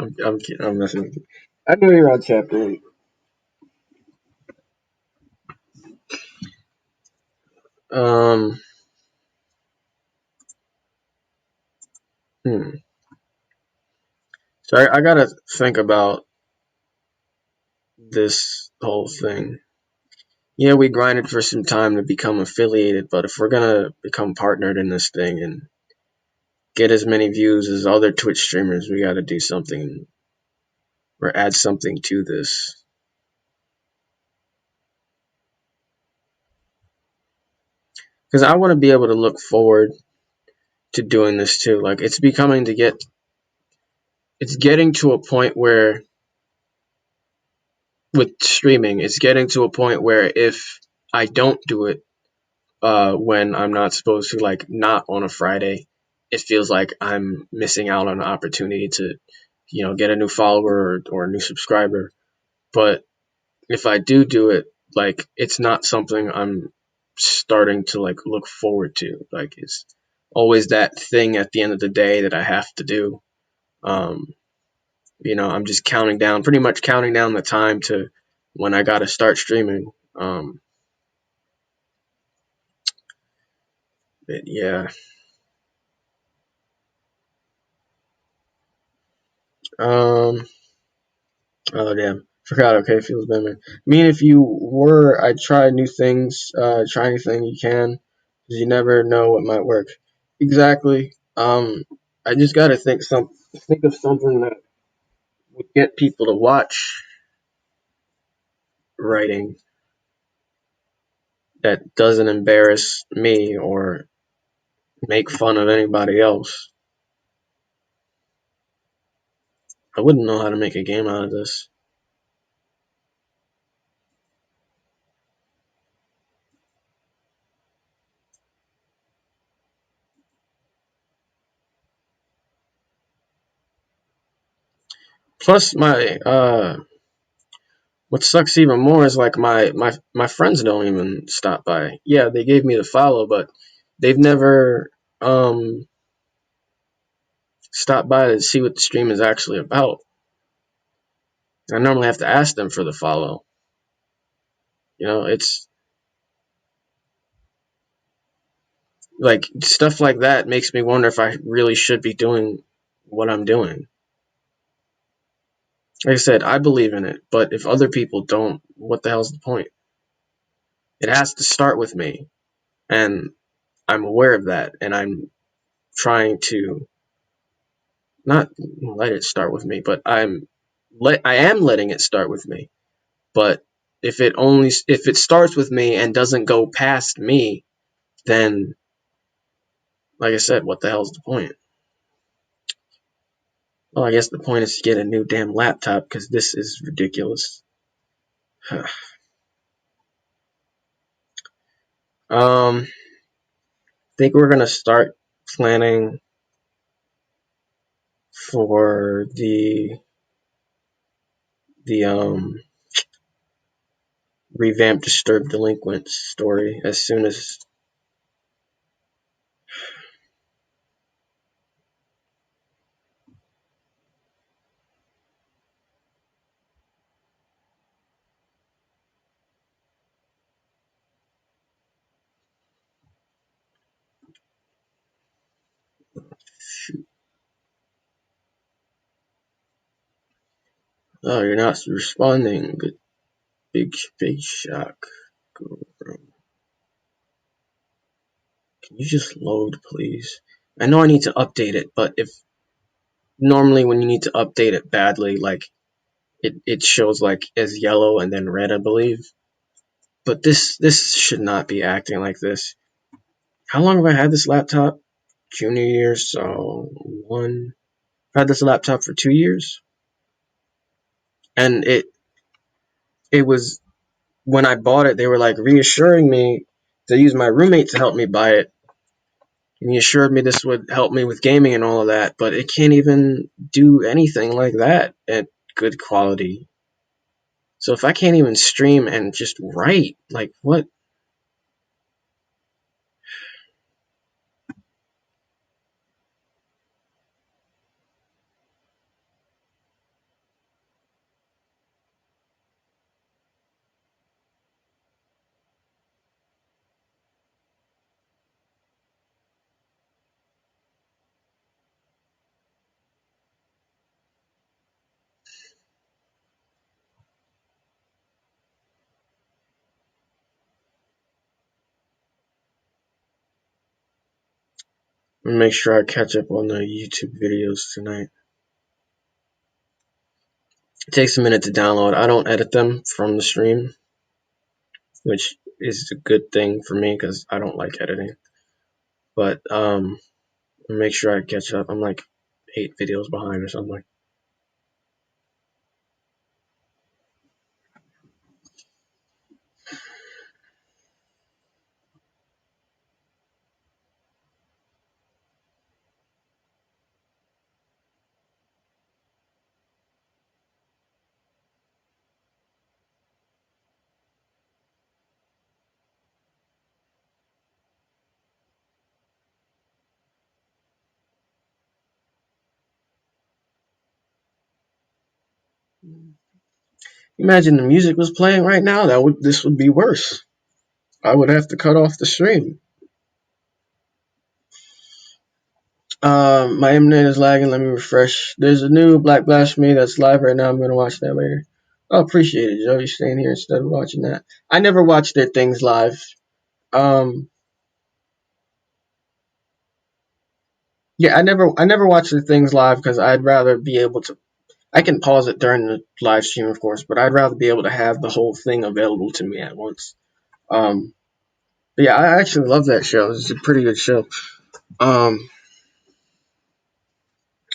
[SPEAKER 1] I'm kidding. I'm messing with you. I know you're on chapter 8. Um. Hmm. So I gotta think about this whole thing. Yeah, we grinded for some time to become affiliated, but if we're gonna become partnered in this thing and get as many views as other Twitch streamers, we gotta do something or add something to this. Because I want to be able to look forward to doing this too. Like it's getting to a point where with streaming, it's getting to a point where if I don't do it when I'm not supposed to, like not on a Friday, it feels like I'm missing out on an opportunity to, get a new follower or a new subscriber. But if I do it, like it's not something I'm starting to like look forward to. Like it's always that thing at the end of the day that I have to do. Um, I'm just pretty much counting down the time to when I got to start streaming. But yeah. Um, oh damn, forgot. Okay, feels better. I mean, if you were, I'd try new things. Try anything you can, because you never know what might work. Exactly. I just gotta think of something that would get people to watch writing that doesn't embarrass me or make fun of anybody else. I wouldn't know how to make a game out of this. Plus, what sucks even more is like my friends don't even stop by. Yeah, they gave me the follow, but they've never stopped by to see what the stream is actually about. I normally have to ask them for the follow. It's like stuff like that makes me wonder if I really should be doing what I'm doing. Like I said, I believe in it, but if other people don't, what the hell's the point? It has to start with me, and I'm aware of that, and I'm trying to not let it start with me, but I am letting it start with me. But if it starts with me and doesn't go past me, then like I said, what the hell's the point? Well, I guess the point is to get a new damn laptop because this is ridiculous. I think we're gonna start planning for the revamped Disturbed Delinquents story as soon as. Shoot. Oh, you're not responding. Good, big shock. Can you just load, please? I know I need to update it, but if normally when you need to update it badly, like it shows like as yellow and then red, I believe. But this should not be acting like this. How long have I had this laptop? Junior year, so one. I've had this laptop for 2 years, and it was when I bought it. They were like reassuring me. They used my roommate to help me buy it, and he assured me this would help me with gaming and all of that. But it can't even do anything like that at good quality. So if I can't even stream and just write, like what? Make sure I catch up on the YouTube videos tonight. It takes a minute to download. I don't edit them from the stream, which is a good thing for me because I don't like editing. But make sure I catch up. I'm like 8 videos behind or something. Imagine the music was playing right now. This would be worse. I would have to cut off the stream. My internet is lagging. Let me refresh. There's a new Black Blasphemy that's live right now. I'm gonna watch that later. Oh, appreciate it, Joe. You're staying here instead of watching that. I never watch their things live. Um, yeah, I never watch the things live because I'd rather be able to. I can pause it during the live stream, of course, but I'd rather be able to have the whole thing available to me at once. Um, but yeah, I actually love that show. It's a pretty good show. Um,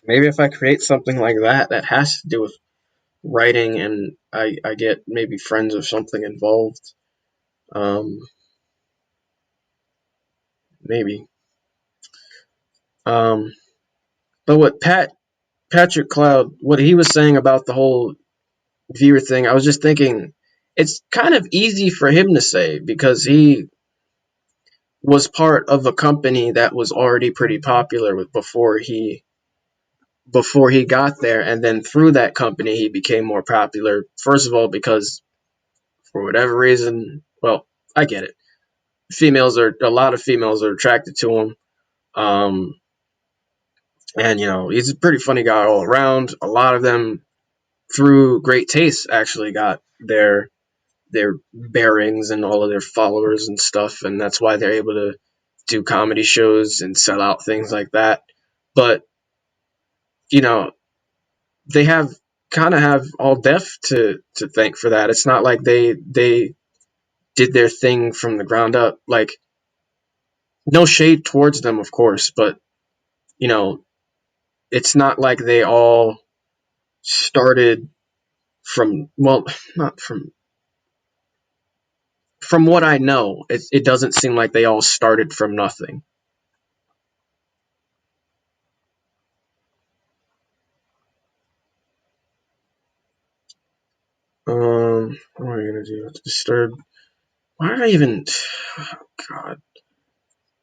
[SPEAKER 1] maybe if I create something like that has to do with writing and I get maybe friends or something involved. Um, maybe. Um, but what Patrick Cloud, what he was saying about the whole viewer thing, I was just thinking it's kind of easy for him to say because he was part of a company that was already pretty popular before he got there, and then through that company he became more popular. First of all, because for whatever reason, well, I get it. A lot of females are attracted to him. Um, and he's a pretty funny guy all around. A lot of them, through great taste, actually got their bearings and all of their followers and stuff, and that's why they're able to do comedy shows and sell out things like that. But you know, they have all deaf to thank for that. It's not like they did their thing from the ground up. Like, no shade towards them, of course, but you know, it's not like they all started from, well, not from what I know, it doesn't seem like they all started from nothing. What are we gonna do? Disturb. Why did I even? Oh, God,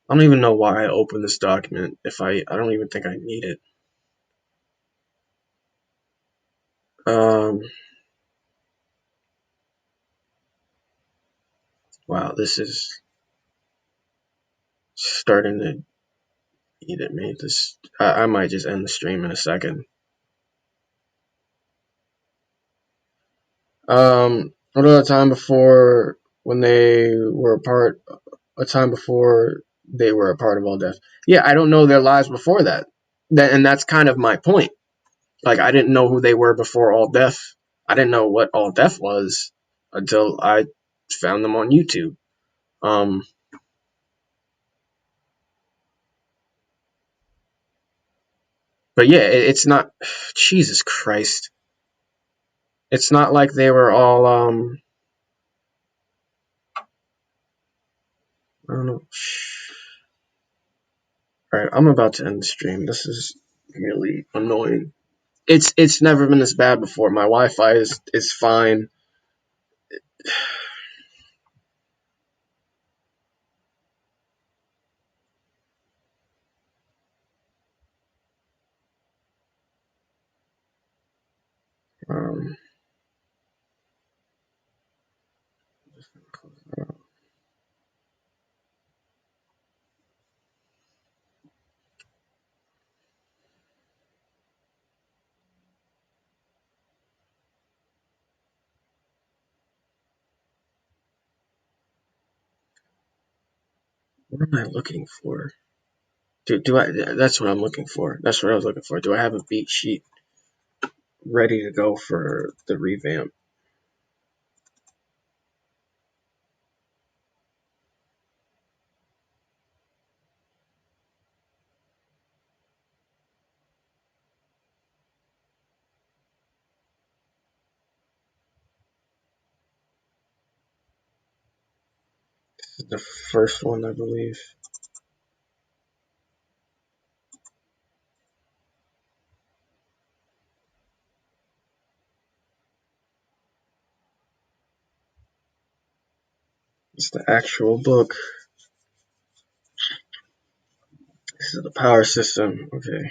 [SPEAKER 1] I don't even know why I opened this document. If I don't even think I need it. Um, wow, this is starting to eat at me. I might just end the stream in a second. What about a time before when they were a part? A time before they were a part of All Death. Yeah, I don't know their lives before that. And that's kind of my point. Like, I didn't know who they were before All Death. I didn't know what All Death was until I found them on YouTube. Um, but yeah, it's not. Jesus Christ! It's not like they were all. I don't know. All right, I'm about to end the stream. This is really annoying. It's never been this bad before. My Wi-Fi is fine. Um, what am I looking for? Do I? That's what I'm looking for. That's what I was looking for. Do I have a beat sheet ready to go for the revamp? This is the first one, I believe. It's the actual book. This is the power system. Okay.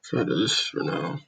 [SPEAKER 1] So I do this for now.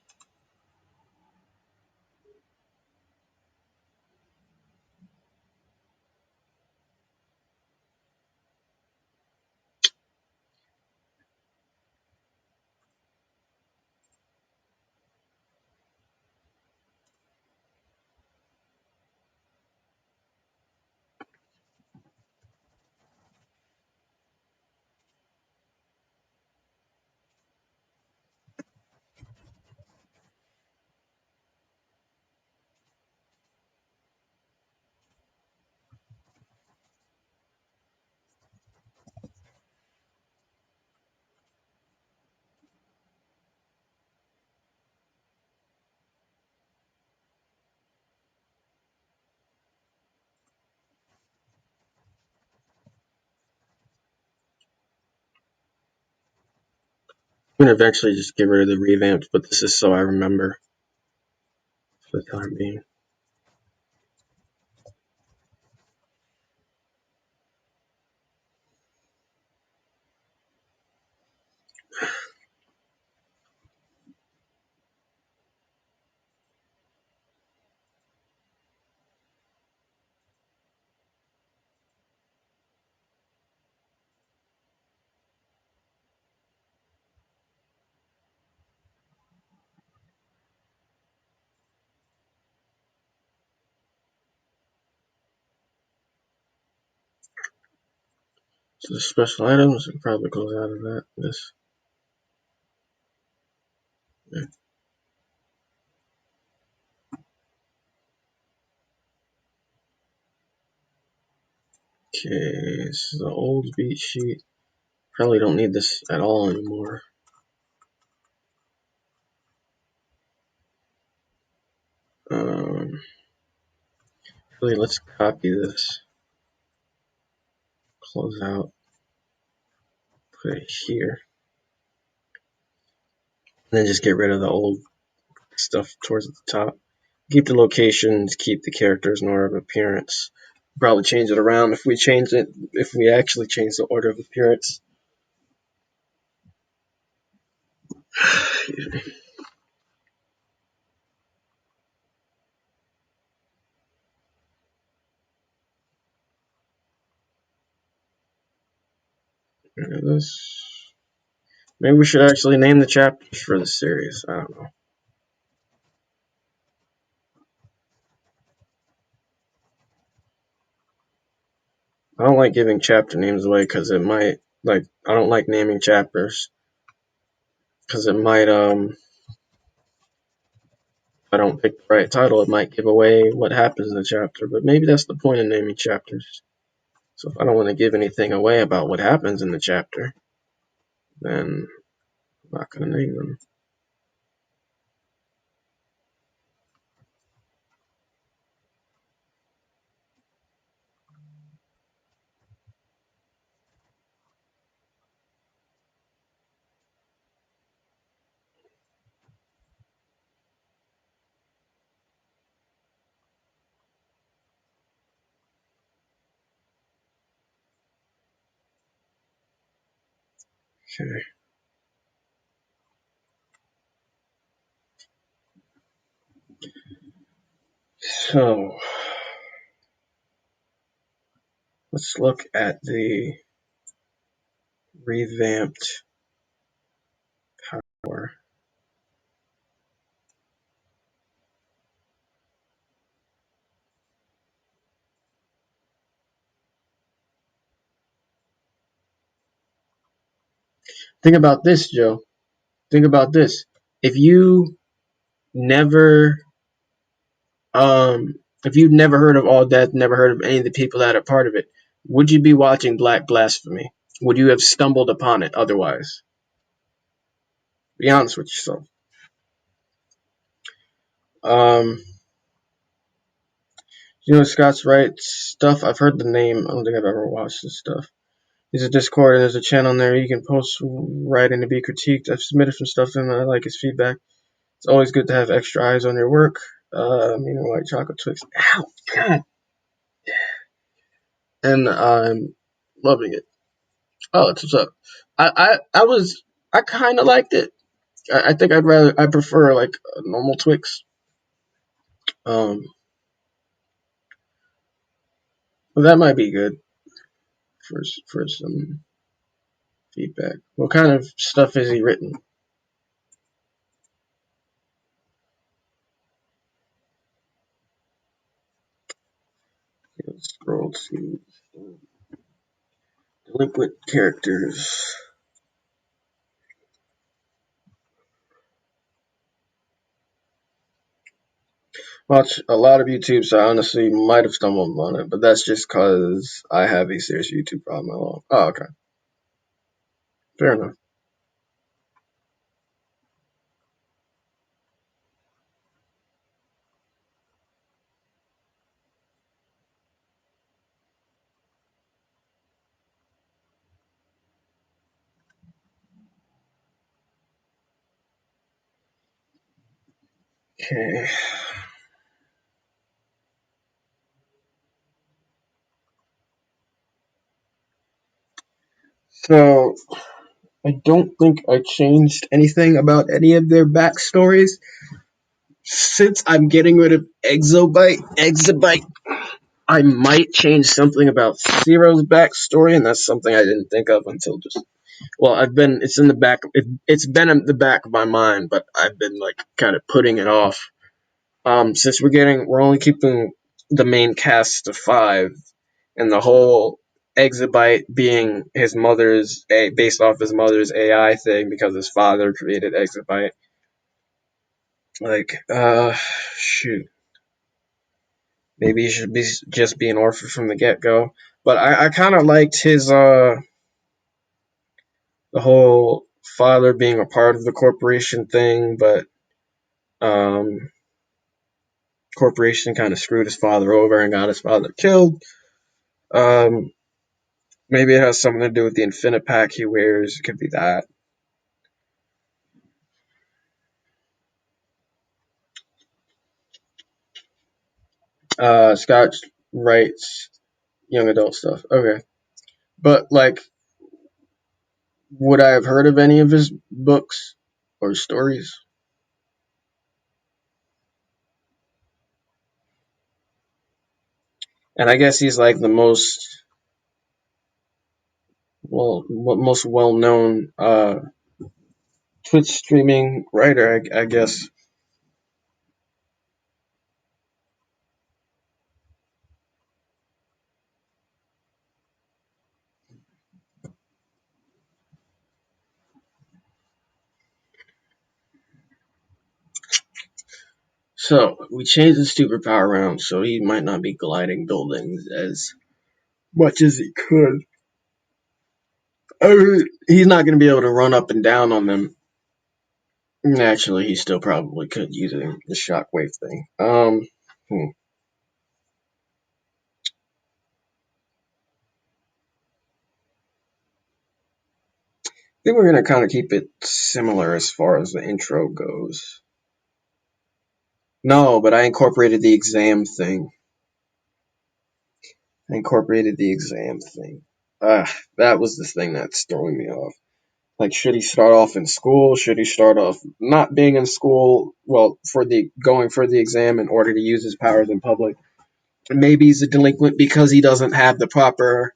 [SPEAKER 1] I'm gonna eventually just get rid of the revamped, but this is so I remember for the time being. The special items, we can probably close out of that. This. Yeah. Okay, this is the old beat sheet. Probably don't need this at all anymore. Really, let's copy this. Close out. Put it here. And then just get rid of the old stuff towards the top. Keep the locations, keep the characters in order of appearance. Probably change it around if we actually change the order of appearance. Excuse me. This. Maybe we should actually name the chapters for the series. I don't know. I don't like giving chapter names away because it might, I don't like naming chapters because it might, if I don't pick the right title, it might give away what happens in the chapter. But maybe that's the point of naming chapters. So if I don't want to give anything away about what happens in the chapter, then I'm not going to name them. Okay. So let's look at the revamped power. Think about this, Joe. Think about this. If you never if you've never heard of All Death, never heard of any of the people that are part of it, would you be watching Black Blasphemy? Would you have stumbled upon it otherwise? Be honest with yourself. Um, Scott's right stuff. I've heard the name. I don't think I've ever watched this stuff. There's a Discord and there's a channel in there you can post writing to be critiqued. I've submitted some stuff to him and I like his feedback. It's always good to have extra eyes on your work. White chocolate Twix. Ow, God. And I'm loving it. Oh, that's what's up. I kind of liked it. I think I prefer like a normal Twix. Um, but that might be good for some feedback. What kind of stuff has he written? Let's scroll to delinquent characters. Watch a lot of YouTube, so I honestly might have stumbled on it, but that's just because I have a serious YouTube problem at all. Oh, okay. Fair enough. Okay. So, I don't think I changed anything about any of their backstories. Since I'm getting rid of Exabyte, I might change something about Zero's backstory, and that's something I didn't think of until just. Well, it's in the back. It's been in the back of my mind, but I've been like kind of putting it off. Since we're only keeping the main cast of 5, and the whole Exabyte being his mother's based off his mother's AI thing because his father created Exabyte. Like, shoot, maybe he should be just be an orphan from the get go. But I kind of liked his the whole father being a part of the corporation thing, but um corporation kind of screwed his father over and got his father killed. Um, Maybe it has something to do with the Infinite Pack he wears. It could be that. Scott writes young adult stuff. Okay, but like, would I have heard of any of his books or stories? And I guess he's like the most well known Twitch streaming writer. I guess. So we changed the superpower around, so he might not be gliding buildings as much as he could. He's not going to be able to run up and down on them. Naturally, he still probably could using the shockwave thing. I think we're going to kind of keep it similar as far as the intro goes. No, but I incorporated the exam thing. I incorporated the exam thing. That was the thing that's throwing me off. Like, should he start off in school? Should he start off not being in school? Well, for the going for the exam in order to use his powers in public. Maybe he's a delinquent because he doesn't have the proper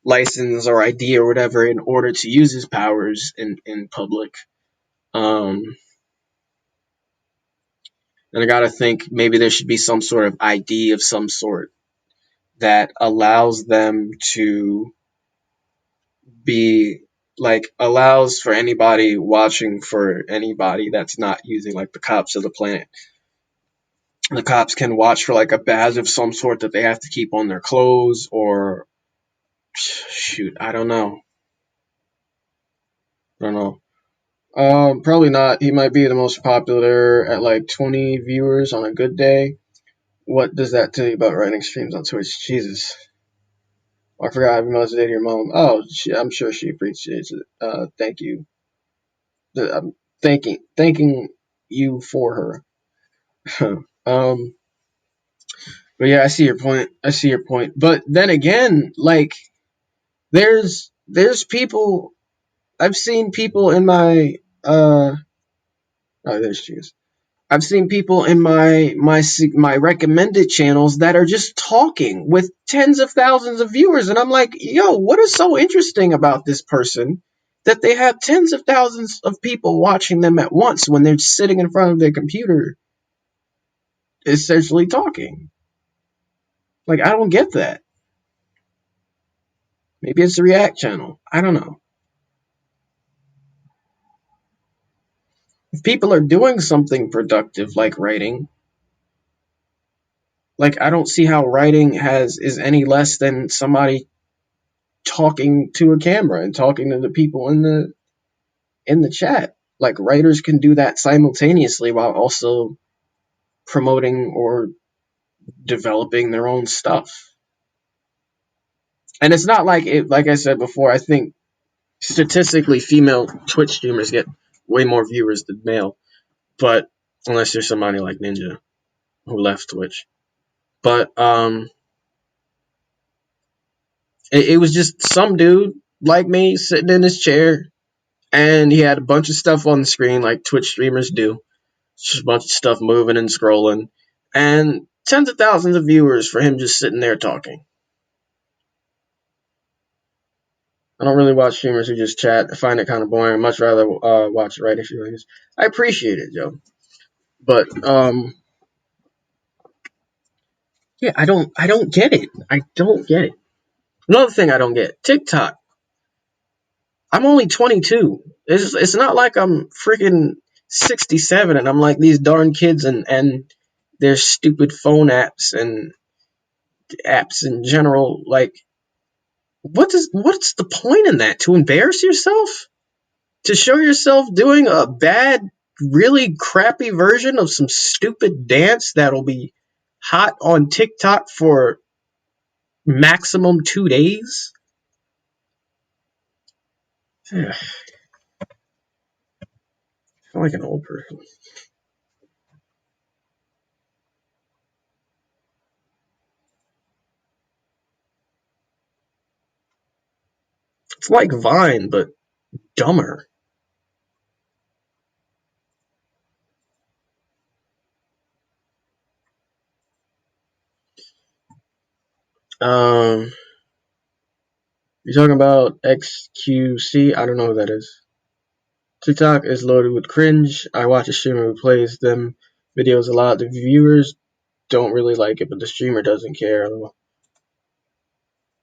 [SPEAKER 1] license or ID or whatever in order to use his powers in public. Um, and I gotta think maybe there should be some sort of ID of some sort that allows them to be like allows for anybody watching for anybody that's not using like the cops of the planet. The cops can watch for like a badge of some sort that they have to keep on their clothes or shoot, I don't know. I don't know. Probably not. He might be the most popular at like 20 viewers on a good day. What does that tell you about writing streams on Twitch? Jesus. I forgot happy Mother's Day to your mom. Oh, I'm sure she appreciates it. Thank you. I'm thanking you for her. But yeah, I see your point. I see your point. But then again, like there's people I've seen people in my oh there's cheese. I've seen people in my recommended channels that are just talking with tens of thousands of viewers, and I'm like, yo, what is so interesting about this person that they have tens of thousands of people watching them at once when they're sitting in front of their computer, essentially talking? Like, I don't get that. Maybe it's the React channel. I don't know. If people are doing something productive like writing, like I don't see how writing has is any less than somebody talking to a camera and talking to the people in the chat. Like writers can do that simultaneously while also promoting or developing their own stuff. And it's not like it like I said before, I think statistically female Twitch streamers get way more viewers than male, but unless you're somebody like Ninja who left Twitch. But it was just some dude like me sitting in his chair and he had a bunch of stuff on the screen like Twitch streamers do. Just a bunch of stuff moving and scrolling, and tens of thousands of viewers for him just sitting there talking. I don't really watch streamers who just chat. I find it kind of boring. I'd much rather watch writing streamers. I appreciate it, Joe, but yeah, I don't get it. I don't get it. Another thing I don't get, TikTok. I'm only 22. It's not like I'm freaking 67 and I'm like these darn kids and their stupid phone apps and apps in general. Like, what's the point in that? To embarrass yourself? To show yourself doing a bad, really crappy version of some stupid dance that'll be hot on TikTok for maximum 2 days? I feel like an old person. It's like Vine, but dumber. Um, you're talking about XQC? I don't know what that is. TikTok is loaded with cringe. I watch a streamer who plays them videos a lot. The viewers don't really like it, but the streamer doesn't care.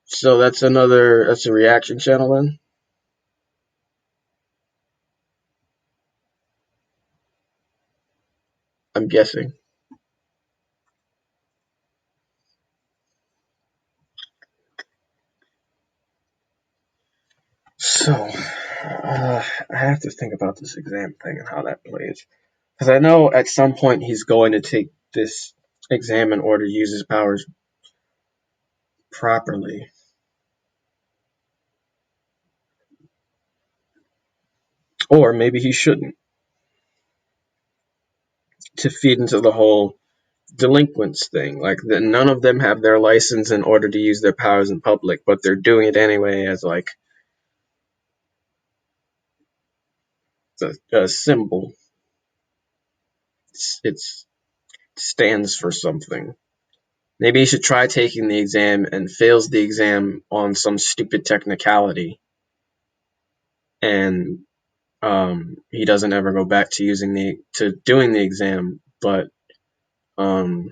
[SPEAKER 1] So that's a reaction channel then? I'm guessing. So, I have to think about this exam thing and how that plays. Because I know at some point he's going to take this exam in order to use his powers properly. Or maybe he shouldn't, to feed into the whole delinquents thing. Like, none of them have their license in order to use their powers in public, but they're doing it anyway as, like, a symbol. It stands for something. Maybe he should try taking the exam and fails the exam on some stupid technicality, and he doesn't ever go back to doing the exam, but um,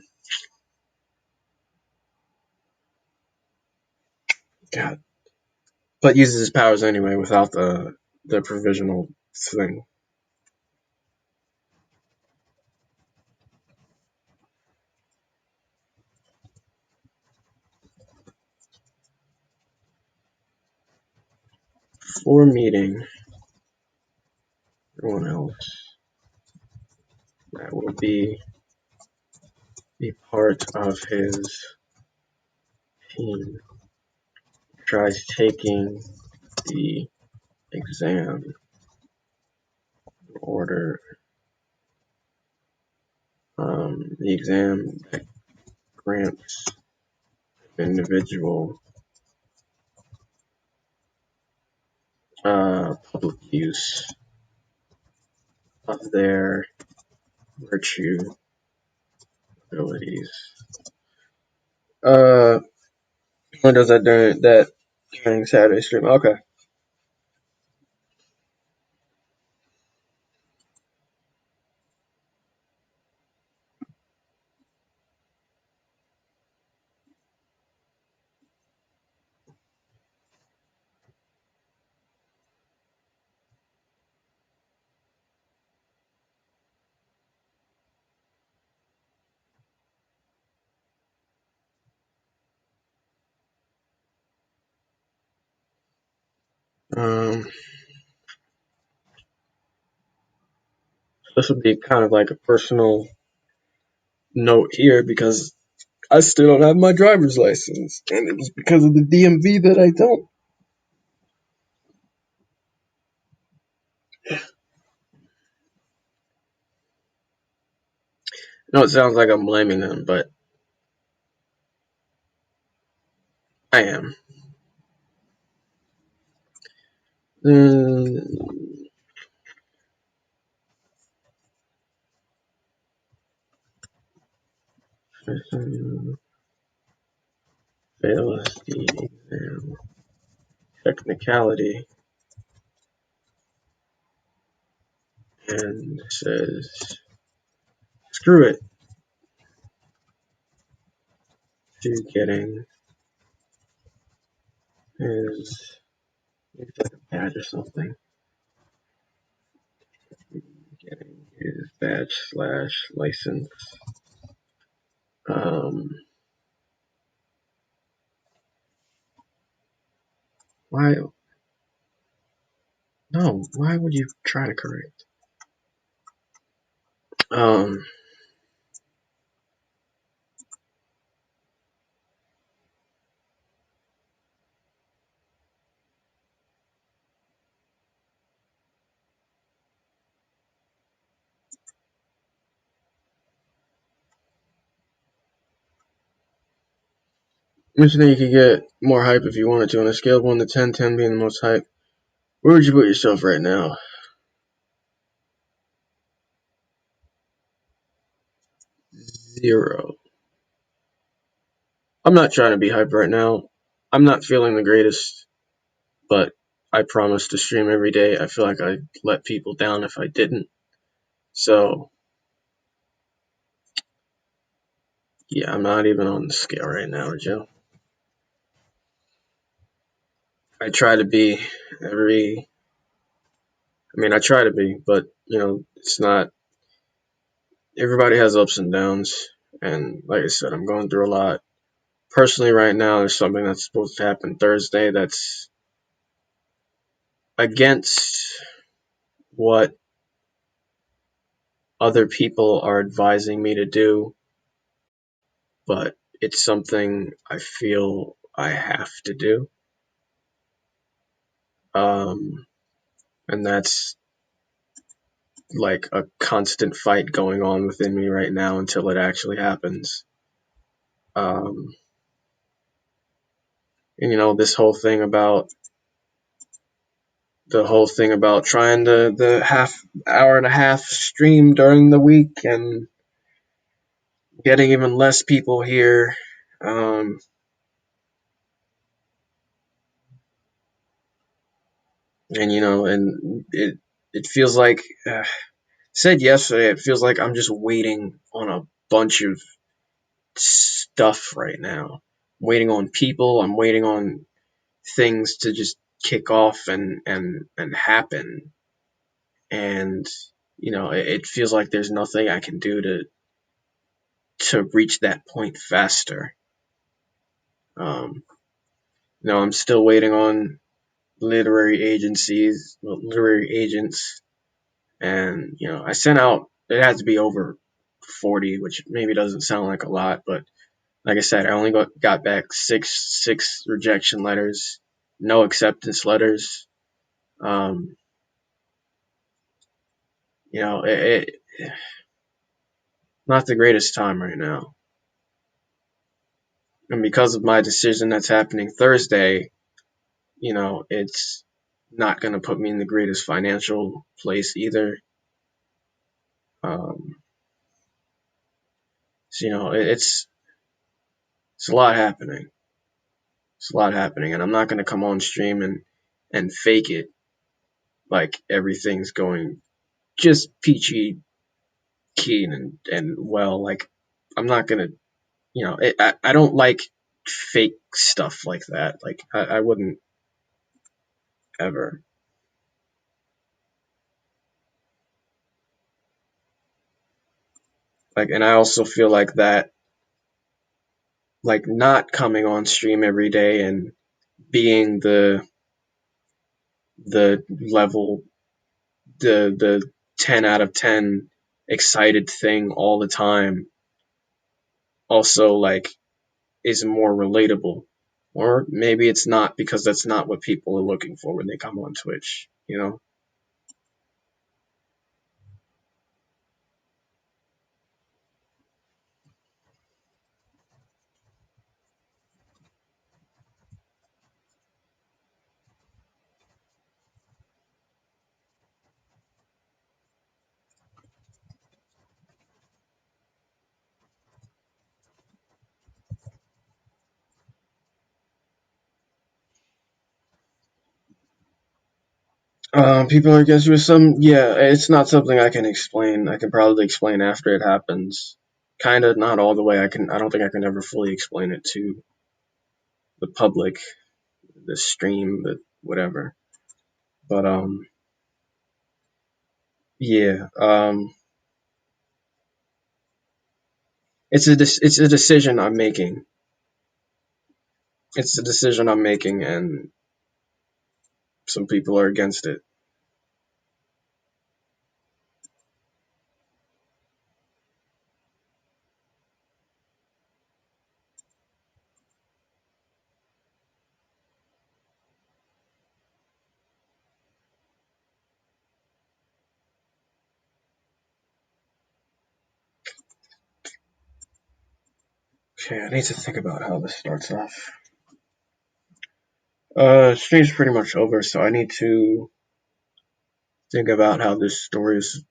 [SPEAKER 1] God, but uses his powers anyway without the provisional thing. For meeting everyone else that will be a part of his team tries taking the exam in order the exam that grants individual public use of their virtue abilities. Uh, when does that during Saturday stream? Okay. Um, this would be kind of like a personal note here because I still don't have my driver's license, and it was because of the DMV that I don't. No, it sounds like I'm blaming them, but I am. Mm, fails the exam technicality and says, "Screw it to getting his maybe like a badge or something. Getting his badge slash license. Um, why? No, why would you try to correct? Um, Mentioning you could get more hype if you wanted to on a scale of 1 to 10, 10 being the most hype. Where would you put yourself right now? 0. I'm not trying to be hype right now. I'm not feeling the greatest, but I promise to stream every day. I feel like I'd let people down if I didn't. So, yeah, I'm not even on the scale right now, Joe. I try to be every. I try to be, but, it's not. Everybody has ups and downs. And like I said, I'm going through a lot. Personally, right now, there's something that's supposed to happen Thursday that's against what other people are advising me to do, but it's something I feel I have to do. Um, and that's like a constant fight going on within me right now until it actually happens. Um, and this whole thing about trying the half hour and a half stream during the week and getting even less people here. Um, and it feels like said yesterday. It feels like I'm just waiting on a bunch of stuff right now. I'm waiting on people. I'm waiting on things to just kick off and happen. And it feels like there's nothing I can do to reach that point faster. Um, I'm still waiting on literary agents, and I sent out. It had to be over 40, which maybe doesn't sound like a lot, but like I said, I only got back six rejection letters, no acceptance letters. Um, it not the greatest time right now, and because of my decision that's happening Thursday, it's not going to put me in the greatest financial place either. Um, so it's a lot happening. It's a lot happening, and I'm not going to come on stream and fake it like everything's going just peachy keen and well. Like I'm not gonna, I don't like fake stuff like that. Like I wouldn't ever. Like, and I also feel like that, like not coming on stream every day and being the level the 10 out of 10 excited thing all the time also like is more relatable. Or maybe it's not because that's not what people are looking for when they come on Twitch. People are against you with some. Yeah, it's not something I can explain. I can probably explain after it happens. Kind of, not all the way. I don't think I can ever fully explain it to the public. the stream, the whatever. But yeah, it's a decision I'm making. It's a decision I'm making, and some people are against it. Okay, I need to think about how this starts off. Stream's pretty much over, so I need to think about how this story is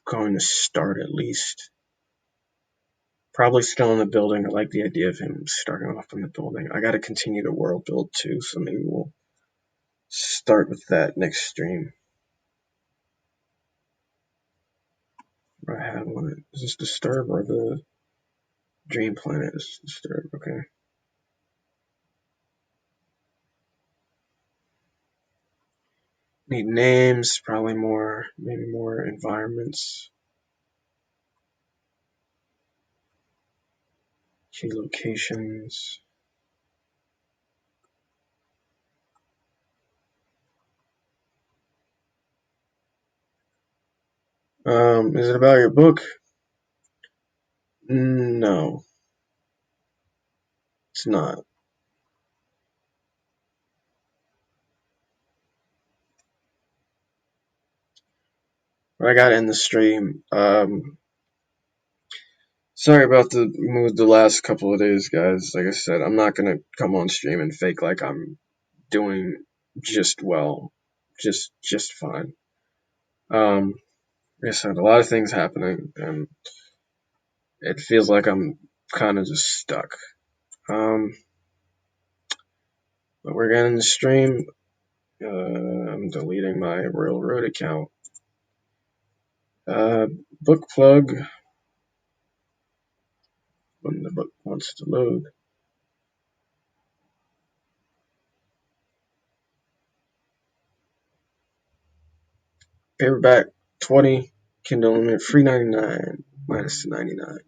[SPEAKER 1] going to start at least. Probably still in the building. I like the idea of him starting off in the building. I got to continue the world build too, so maybe we'll start with that next stream. I have one. Is this Disturb or the Dream Planet is Disturb? Okay. Need names, probably more, maybe more environments. Key locations. Is it about your book? No, it's not. But I got in the stream. Sorry about the mood the last couple of days, guys. Like I said, I'm not gonna come on stream and fake like I'm doing just well, just fine. Like I said, a lot of things happening, and it feels like I'm kind of just stuck. But we're getting the stream. I'm deleting my Railroad account. Uh, book plug when the book wants to load. Paperback 20, Kindle Unlimited free 99 minus 99,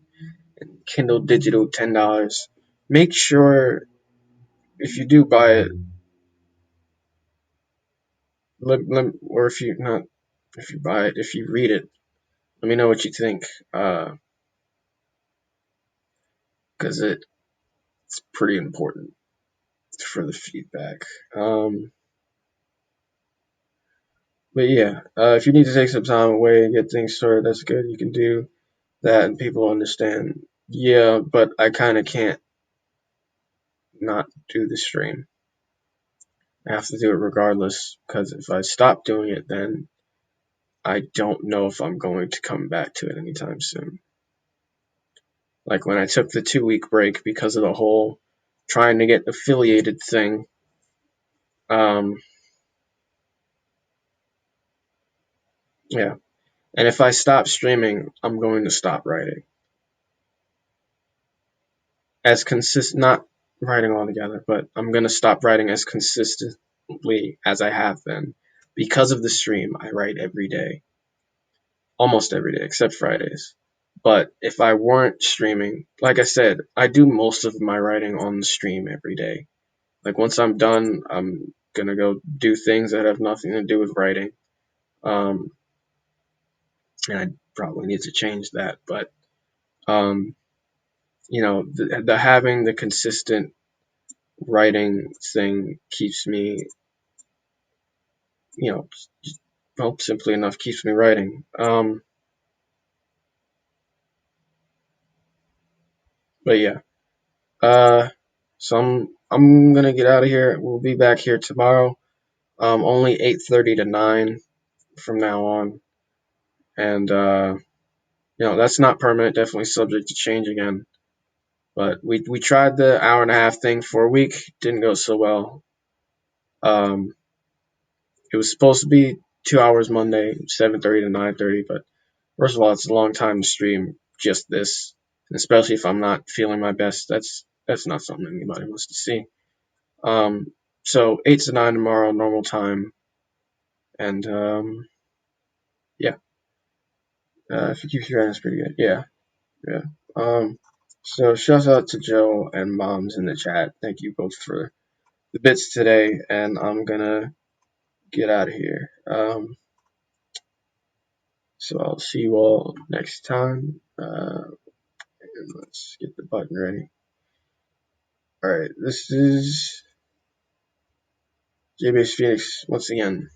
[SPEAKER 1] and Kindle Digital $10. Make sure if you do buy it, or if you not, if you buy it, if you read it, let me know what you think, because it's pretty important for the feedback. But yeah, if you need to take some time away and get things started, that's good. You can do that, and people understand. Yeah, but I kind of can't not do the stream. I have to do it regardless, because if I stop doing it, then I don't know if I'm going to come back to it anytime soon. Like when I took the 2 week break because of the whole trying to get affiliated thing. Um, yeah. And if I stop streaming, I'm going to stop writing. As consistent, not writing altogether, but I'm going to stop writing as consistently as I have been. Because of the stream, I write every day. Almost every day, except Fridays. But if I weren't streaming, like I said, I do most of my writing on the stream every day. Like once I'm done, I'm gonna go do things that have nothing to do with writing. Um, and I probably need to change that. But um, the having the consistent writing thing keeps me, you know, well, simply enough, keeps me writing. But yeah, uh, so I'm gonna get out of here. We'll be back here tomorrow. Only 8:30 to 9 from now on, and that's not permanent. Definitely subject to change again. But we tried the hour and a half thing for a week. Didn't go so well. Um, it was supposed to be 2 hours Monday, 7:30 to 9:30. But first of all, it's a long time to stream just this, and especially if I'm not feeling my best. That's not something anybody wants to see. Um, So 8 to 9 tomorrow, normal time. And yeah, if you keep hearing, it's pretty good. Yeah, yeah. So shout out to Joe and Moms in the chat. Thank you both for the bits today, and I'm gonna get out of here. So I'll see you all next time. And let's get the button ready. All right, this is JBase Phoenix once again.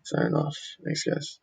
[SPEAKER 1] Signing off. Thanks, guys.